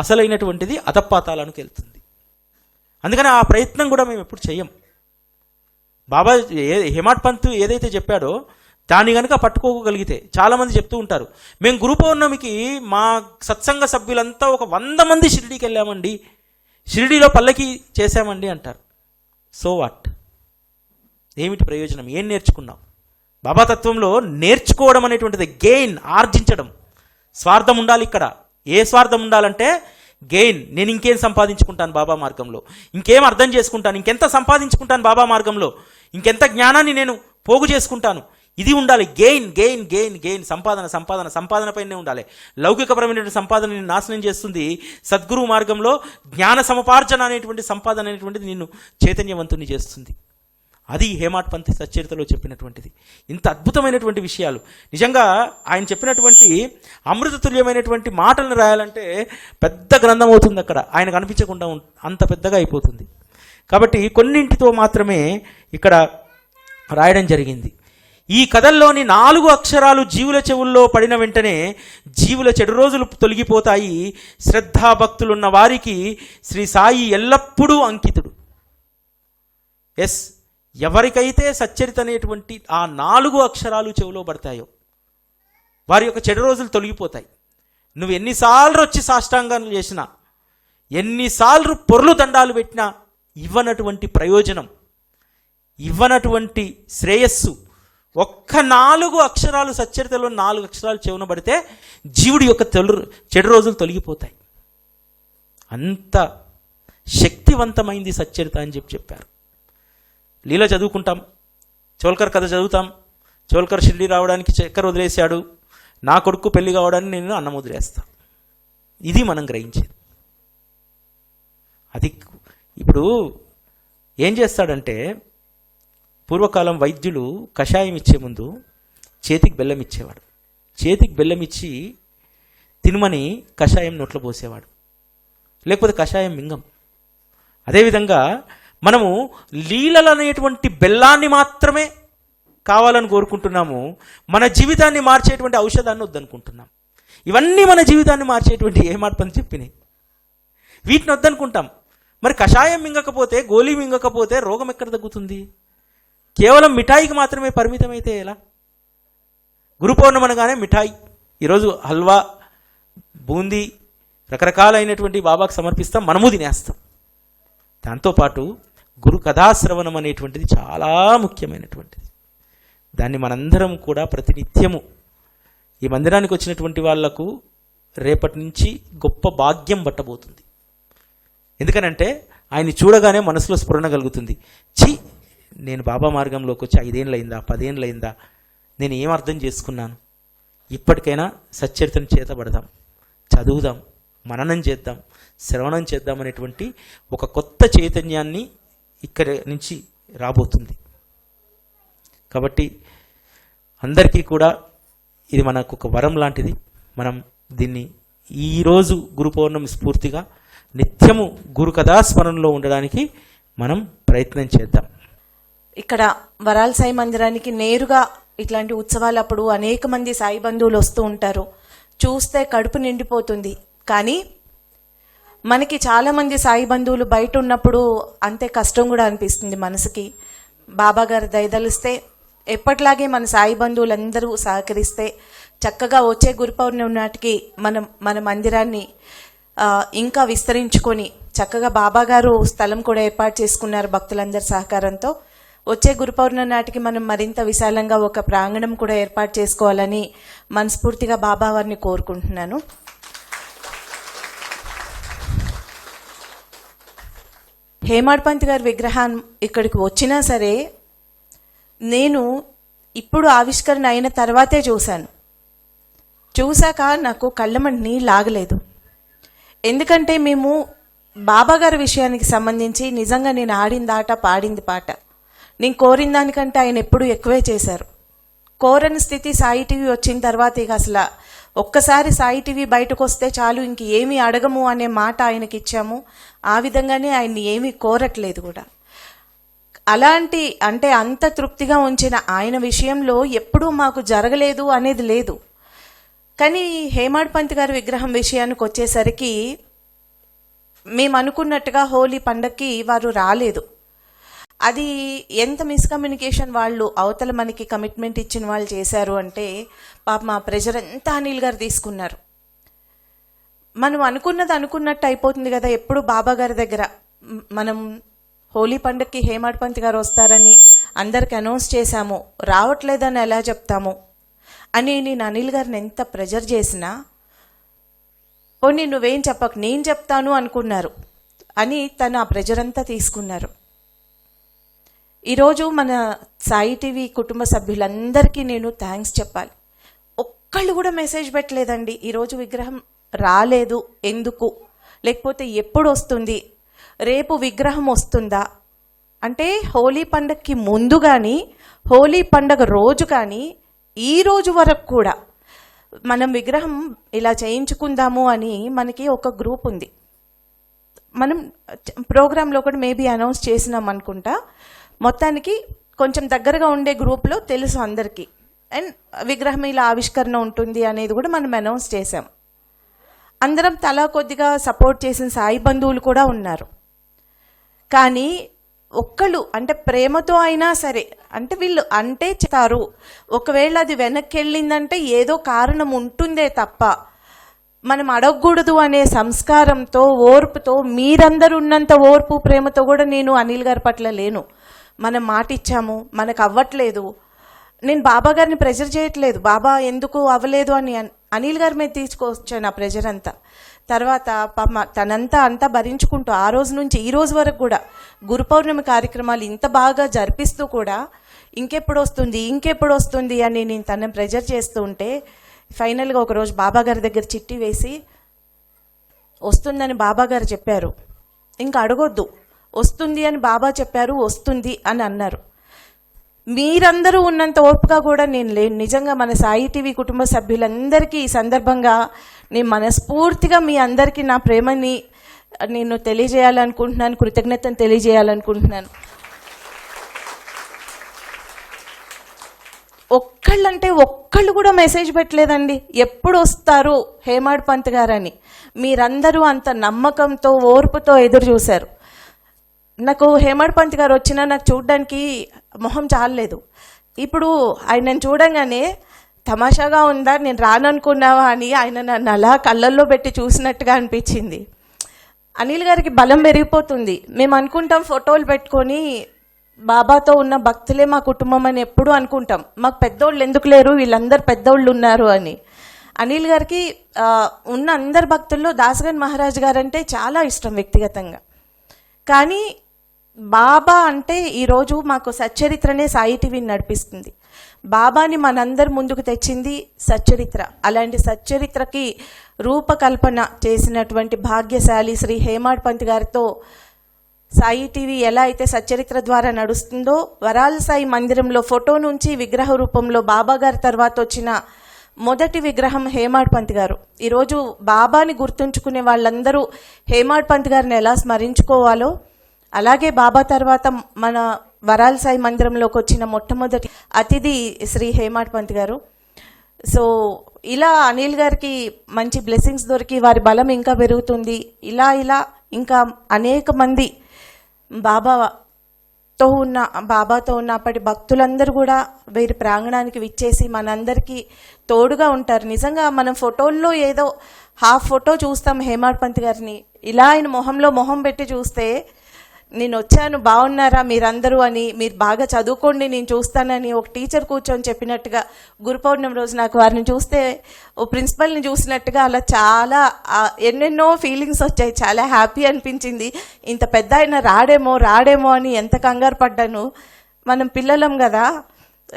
అసలైనటువంటిది అధపాతాలకు వెళ్తుంది. అందుకని ఆ ప్రయత్నం కూడా మేము ఎప్పుడు చెయ్యం. బాబా హేమాడ్ పంత్ ఏదైతే చెప్పాడో దాన్ని కనుక పట్టుకోగలిగితే, చాలామంది చెప్తూ ఉంటారు, మేము గురు పౌర్ణమికి మా సత్సంగ సభ్యులంతా ఒక 100 మంది షిరిడీకి వెళ్ళామండి, షిరిడీలో పల్లకి చేశామండి అంటారు. So what? ఏమిటి ప్రయోజనం? ఏం నేర్చుకున్నాం? బాబా తత్వంలో నేర్చుకోవడం అనేటువంటిది గెయిన్, ఆర్జించడం. స్వార్థం ఉండాలి ఇక్కడ. ఏ స్వార్థం ఉండాలంటే గెయిన్. నేను ఇంకేం సంపాదించుకుంటాను బాబా మార్గంలో, ఇంకేం అర్థం చేసుకుంటాను, ఇంకెంత సంపాదించుకుంటాను బాబా మార్గంలో, ఇంకెంత జ్ఞానాన్ని నేను పోగు చేసుకుంటాను, ఇది ఉండాలి. గెయిన్. సంపాదన పైనే ఉండాలి. లౌకికపరమైన సంపాదనని నాశనం చేస్తుంది. సద్గురు మార్గంలో జ్ఞాన సముపార్జన అనేటువంటి సంపాదన అనేటువంటిది నిన్ను చైతన్యవంతుని చేస్తుంది. అది హేమాడ్ పంత్ సచ్చరితలో చెప్పినటువంటిది. ఇంత అద్భుతమైనటువంటి విషయాలు. నిజంగా ఆయన చెప్పినటువంటి అమృతతుల్యమైనటువంటి మాటలను రాయాలంటే పెద్ద గ్రంథం అవుతుంది. అక్కడ ఆయన కనిపించకుండా అంత పెద్దగా అయిపోతుంది. కాబట్టి కొన్నింటితో మాత్రమే ఇక్కడ రాయడం జరిగింది. ఈ కథల్లోని 4 అక్షరాలు జీవుల చెవుల్లో పడిన వెంటనే జీవుల చెడు రోజులు తొలగిపోతాయి. శ్రద్ధాభక్తులున్న వారికి శ్రీ సాయి ఎల్లప్పుడూ అంకితుడు. ఎస్, ఎవరికైతే సచ్చరిత అనేటువంటి ఆ 4 అక్షరాలు చెవిలో పడతాయో వారి యొక్క చెడు రోజులు తొలగిపోతాయి. నువ్వు ఎన్నిసార్లు వచ్చి సాష్టాంగాలు చేసినా, ఎన్నిసార్లు పొర్లు దండాలు పెట్టినా ఇవ్వనటువంటి ప్రయోజనం, ఇవ్వనటువంటి శ్రేయస్సు ఒక్క 4 అక్షరాలు సచ్చరితలో 4 అక్షరాలు చెవున పడితే జీవుడి యొక్క చెడు రోజులు తొలగిపోతాయి. అంత శక్తివంతమైంది సచ్చరిత అని చెప్పారు. లీల చదువుకుంటాం, చోల్కర్ కథ చదువుతాం. చోల్కర్ షిరిడి రావడానికి చక్కెర వదిలేశాడు, నా కొడుకు పెళ్లి కావడానికి నేను అన్నం వదిలేస్తాను. ఇది మనం గ్రహించేది. అది ఇప్పుడు ఏం చేస్తాడంటే, పూర్వకాలం వైద్యులు కషాయం ఇచ్చే ముందు చేతికి బెల్లం ఇచ్చేవాడు. చేతికి బెల్లం ఇచ్చి తినుమని కషాయం నోట్లో పోసేవాడు, లేకపోతే కషాయం మింగం. అదేవిధంగా మనము లీలలు అనేటువంటి బెల్లాన్ని మాత్రమే కావాలని కోరుకుంటున్నాము, మన జీవితాన్ని మార్చేటువంటి ఔషధాన్ని వద్దనుకుంటున్నాం. ఇవన్నీ మన జీవితాన్ని మార్చేటువంటి హేమాడ్ పంత్ చెప్పినాయి, వీటిని వద్దనుకుంటాం. మరి కషాయం మింగకపోతే, గోళీ మింగకపోతే రోగం ఎక్కడ తగ్గుతుంది? కేవలం మిఠాయికి మాత్రమే పరిమితమైతే ఎలా? గురు పౌర్ణమి అనగానే మిఠాయి, ఈరోజు హల్వా, బూందీ రకరకాలైనటువంటి బాబాకు సమర్పిస్తాం, మనము తినేస్తాం. దాంతోపాటు గురు కథాశ్రవణం అనేటువంటిది చాలా ముఖ్యమైనటువంటిది. దాన్ని మనందరం కూడా ప్రతినిత్యము ఈ మందిరానికి వచ్చినటువంటి వాళ్లకు రేపటి నుంచి గొప్ప భాగ్యం పట్టబోతుంది. ఎందుకనంటే ఆయన్ని చూడగానే మనసులో స్ఫురణ కలుగుతుంది. నేను బాబా మార్గంలోకి వచ్చి 5 ఏళ్ళయిందా 10 ఏళ్ళయిందా, నేను ఏం అర్థం చేసుకున్నాను, ఇప్పటికైనా సచ్చరిత్రను చేతబడదాం, చదువుదాం, మననం చేద్దాం, శ్రవణం చేద్దాం అనేటువంటి ఒక కొత్త చైతన్యాన్ని ఇక్కడి నుంచి రాబోతుంది. కాబట్టి అందరికీ కూడా ఇది మనకు ఒక వరం లాంటిది. మనం దీన్ని ఈరోజు గురు పౌర్ణమి స్ఫూర్తిగా నిత్యము గురు కథాస్మరణలో ఉండడానికి మనం ప్రయత్నం చేద్దాం. ఇక్కడ వరాల సాయి మందిరానికి నేరుగా ఇట్లాంటి ఉత్సవాలప్పుడు అనేక మంది సాయి బంధువులు వస్తూ ఉంటారు. చూస్తే కడుపు నిండిపోతుంది. కానీ మనకి చాలామంది సాయి బంధువులు బయట ఉన్నప్పుడు అంతే కష్టం కూడా అనిపిస్తుంది మనసుకి. బాబా గారు దయదలిస్తే ఎప్పట్లాగే మన సాయి బంధువులందరూ సహకరిస్తే చక్కగా వచ్చే గురు పౌర్ణమి నాటికి మన మందిరాన్ని ఇంకా విస్తరించుకొని చక్కగా బాబా గారు స్థలం కూడా ఏర్పాటు చేసుకున్నారు భక్తులందరి సహకారంతో. వచ్చే గురు పౌర్ణమి నాటికి మనం మరింత విశాలంగా ఒక ప్రాంగణం కూడా ఏర్పాటు చేసుకోవాలని మనస్ఫూర్తిగా బాబా వారిని కోరుకుంటున్నాను. హేమాడ్పంత్ గారి విగ్రహం ఇక్కడికి వచ్చినా సరే నేను ఇప్పుడు ఆవిష్కరణ అయిన తర్వాతే చూశాక నాకు కళ్ళమని నీళ్ళు ఆగలేదు. ఎందుకంటే మేము బాబా గారి విషయానికి సంబంధించి నిజంగా నేను ఆడింది ఆట పాడింది పాట. నేను కోరిన దానికంటే ఆయన ఎప్పుడూ ఎక్కువే చేశారు. కోరని స్థితి సాయి టీవీ వచ్చిన తర్వాత ఇక అసలు ఒక్కసారి సాయి టీవీ బయటకు వస్తే చాలు, ఇంక ఏమీ అడగము అనే మాట ఆయనకి ఇచ్చాము. ఆ విధంగానే ఆయన్ని ఏమీ కోరట్లేదు కూడా. అలాంటి అంటే అంత తృప్తిగా ఉంచిన ఆయన విషయంలో ఎప్పుడూ మాకు జరగలేదు అనేది లేదు. కానీ హేమాడ్పంత్ గారి విగ్రహం విషయానికి వచ్చేసరికి మేము అనుకున్నట్టుగా హోలీ పండగకి వారు రాలేదు. అది ఎంత మిస్కమ్యూనికేషన్ వాళ్ళు అవతల మనకి కమిట్మెంట్ ఇచ్చిన వాళ్ళు చేశారు అంటే పాప మా ప్రెజర్ అంతా అనిల్ గారు తీసుకున్నారు. మనం అనుకున్నది అనుకున్నట్టు అయిపోతుంది కదా. ఎప్పుడు బాబా గారి దగ్గర మనం హోలీ పండుగకి హేమాడ్పంత్ గారు వస్తారని అందరికి అనౌన్స్ చేశాము, రావట్లేదని ఎలా చెప్తాము అని నేను అనిల్ గారిని ఎంత ప్రెజర్ చేసినా పోనీ నువ్వేం చెప్పకు నేను చెప్తాను అనుకున్నారు అని తను ఆ ప్రెజర్ అంతా తీసుకున్నారు. ఈరోజు మన సాయి టీవీ కుటుంబ సభ్యులందరికీ నేను థ్యాంక్స్ చెప్పాలి. ఒక్కళ్ళు కూడా మెసేజ్ పెట్టలేదండి ఈరోజు విగ్రహం రాలేదు ఎందుకు, లేకపోతే ఎప్పుడు వస్తుంది, రేపు విగ్రహం వస్తుందా అంటే హోలీ పండగకి ముందు కానీ హోలీ పండగ రోజు కానీ ఈ రోజు వరకు కూడా మనం విగ్రహం ఇలా చేయించుకుందాము అని మనకి ఒక గ్రూప్ ఉంది. మనం ప్రోగ్రాంలో కూడా మేబీ అనౌన్స్ చేసినాం అనుకుంటా. మొత్తానికి కొంచెం దగ్గరగా ఉండే గ్రూప్లో తెలుసు అందరికీ. అండ్ విగ్రహం ఇలా ఆవిష్కరణ ఉంటుంది అనేది కూడా మనం అనౌన్స్ చేసాం. అందరం తలా కొద్దిగా సపోర్ట్ చేసిన సాయి బంధువులు కూడా ఉన్నారు. కానీ ఒక్కళ్ళు అంటే ప్రేమతో అయినా సరే అంటే వీళ్ళు అంటే చెప్తారు, ఒకవేళ అది వెనక్కి వెళ్ళిందంటే ఏదో కారణం ఉంటుందే తప్ప మనం అడగకూడదు అనే సంస్కారంతో ఓర్పుతో మీరందరూ ఉన్నంత ఓర్పు ప్రేమతో కూడా నేను అనిల్ గారి పట్ల లేను. మనం మాట ఇచ్చాము, మనకు అవ్వట్లేదు. నేను బాబా గారిని ప్రెజర్ చేయట్లేదు, బాబా ఎందుకు అవ్వలేదు అని అనిల్ గారి మీద తీసుకొచ్చాను ఆ ప్రెజర్ అంతా. తర్వాత తనంతా భరించుకుంటూ ఆ రోజు నుంచి ఈ రోజు వరకు కూడా గురు పౌర్ణమి కార్యక్రమాలు ఇంత బాగా జరిపిస్తూ కూడా ఇంకెప్పుడు వస్తుంది అని నేను తనని ప్రెజర్ చేస్తూ ఉంటే ఫైనల్గా ఒకరోజు బాబా గారి దగ్గర చిట్టి వేసి వస్తుందని బాబా గారు చెప్పారు, ఇంకా అడగొద్దు, వస్తుంది అని బాబా చెప్పారు, వస్తుంది అని అన్నారు. మీరందరూ ఉన్నంత ఓర్పుగా కూడా నేను లేను. నిజంగా మన సాయి టీవీ కుటుంబ సభ్యులందరికీ ఈ సందర్భంగా నేను మనస్ఫూర్తిగా మీ అందరికీ నా ప్రేమని నేను తెలియజేయాలనుకుంటున్నాను, కృతజ్ఞతను తెలియజేయాలనుకుంటున్నాను. ఒక్కళ్ళు కూడా మెసేజ్ పెట్టలేదండి ఎప్పుడు వస్తారు హేమాడ్పంత్ గారని. మీరందరూ అంత నమ్మకంతో ఓర్పుతో ఎదురు చూశారు. నాకు హేమాడ్పంత్ గారు వచ్చినా నాకు చూడడానికి మొహం చాలలేదు. ఇప్పుడు ఆయనను చూడంగానే తమాషాగా ఉందా, నేను రాననుకున్నావా అని ఆయన నన్ను అలా కళ్ళల్లో పెట్టి చూసినట్టుగా అనిపించింది. అనిల్ గారికి బలం పెరిగిపోతుంది. మేము అనుకుంటాం ఫోటోలు పెట్టుకొని బాబాతో ఉన్న భక్తులే మా కుటుంబం అని ఎప్పుడు అనుకుంటాం. మాకు పెద్దోళ్ళు ఎందుకు లేరు, వీళ్ళందరూ పెద్దోళ్ళు ఉన్నారు అని. అనిల్ గారికి ఉన్న అందరు భక్తుల్లో దాసగన్ మహారాజ్ గారు అంటే చాలా ఇష్టం వ్యక్తిగతంగా. కానీ బాబా అంటే ఈరోజు మాకు సచ్చరిత్రనే సాయి టీవీని నడిపిస్తుంది. బాబాని మనందరి ముందుకు తెచ్చింది సచ్చరిత్ర. అలాంటి సచ్చరిత్రకి రూపకల్పన చేసినటువంటి భాగ్యశాలి శ్రీ హేమాడ్ పంత్ గారితో సాయి టీవీ ఎలా అయితే సచ్చరిత్ర ద్వారా నడుస్తుందో, వరాల సాయి మందిరంలో ఫోటో నుంచి విగ్రహ రూపంలో బాబా గారి తర్వాత వచ్చిన మొదటి విగ్రహం హేమాడ్ పంత్ గారు. ఈరోజు బాబాని గుర్తుంచుకునే వాళ్ళందరూ హేమాడ్ పంత్ గారిని ఎలా స్మరించుకోవాలో, అలాగే బాబా తర్వాత మన వరాల సాయి మందిరంలోకి వచ్చిన మొట్టమొదటి అతిథి శ్రీ హేమాడ్ పంత్ గారు. సో ఇలా అనిల్ గారికి మంచి బ్లెస్సింగ్స్ దొరికి వారి బలం ఇంకా పెరుగుతుంది. ఇలా ఇంకా అనేక మంది బాబాతో ఉన్న అప్పటి భక్తులందరూ కూడా వీరి ప్రాంగణానికి విచ్చేసి మనందరికీ తోడుగా ఉంటారు. నిజంగా మనం ఫోటోల్లో ఏదో హాఫ్ ఫోటో చూస్తాం హేమాడ్ పంత్ గారిని, ఇలా ఆయన మొహంలో మొహం పెట్టి చూస్తే నేను వచ్చాను బాగున్నారా మీరందరూ అని, మీరు బాగా చదువుకోండి నేను చూస్తానని ఒక టీచర్ కూర్చొని చెప్పినట్టుగా, గురు పౌర్ణమి రోజు నాకు వారిని చూస్తే ఓ ప్రిన్సిపల్ని చూసినట్టుగా అలా చాలా ఎన్నెన్నో ఫీలింగ్స్ వచ్చాయి. చాలా హ్యాపీ అనిపించింది. ఇంత పెద్ద ఆయన రాడేమో అని ఎంత కంగారు పడ్డాను. మనం పిల్లలం కదా,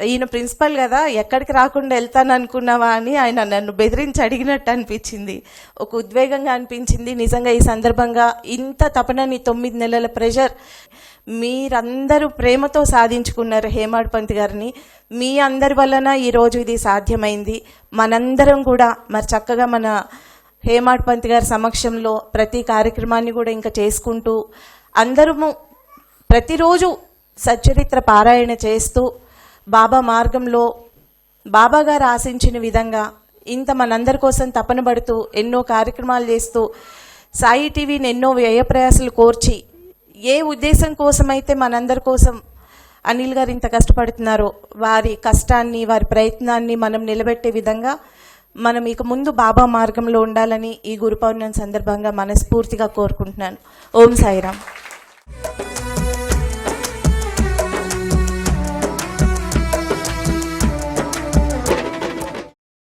ఈయన ప్రిన్సిపల్ కదా, ఎక్కడికి రాకుండా వెళ్తాను అనుకున్నావా అని ఆయన నన్ను బెదిరించి అడిగినట్టు అనిపించింది. ఒక ఉద్వేగంగా అనిపించింది. నిజంగా ఈ సందర్భంగా ఇంత తపనని 9 నెలల ప్రెషర్ మీరందరూ ప్రేమతో సాధించుకున్నారు హేమాడ్ పంత్ గారిని. మీ అందరి వలన ఈరోజు ఇది సాధ్యమైంది. మనందరం కూడా మరి చక్కగా మన హేమాడ్ పంత్ గారి సమక్షంలో ప్రతి కార్యక్రమాన్ని కూడా ఇంకా చేసుకుంటూ అందరము ప్రతిరోజు సచ్చరిత్ర పారాయణ చేస్తూ బాబా మార్గంలో బాబా గారు ఆశించిన విధంగా ఇంత మనందరి కోసం తపన పడుతూ ఎన్నో కార్యక్రమాలు చేస్తూ సాయి టీవీని ఎన్నో వ్యయప్రయాసాలు కోర్చి ఏ ఉద్దేశం కోసమైతే మనందరి కోసం అనిల్ గారు ఇంత కష్టపడుతున్నారో వారి కష్టాన్ని వారి ప్రయత్నాన్ని మనం నిలబెట్టే విధంగా మనం ఇక ముందు బాబా మార్గంలో ఉండాలని ఈ గురు పౌర్ణమి సందర్భంగా మనస్ఫూర్తిగా కోరుకుంటున్నాను. ఓం సాయిరామ్.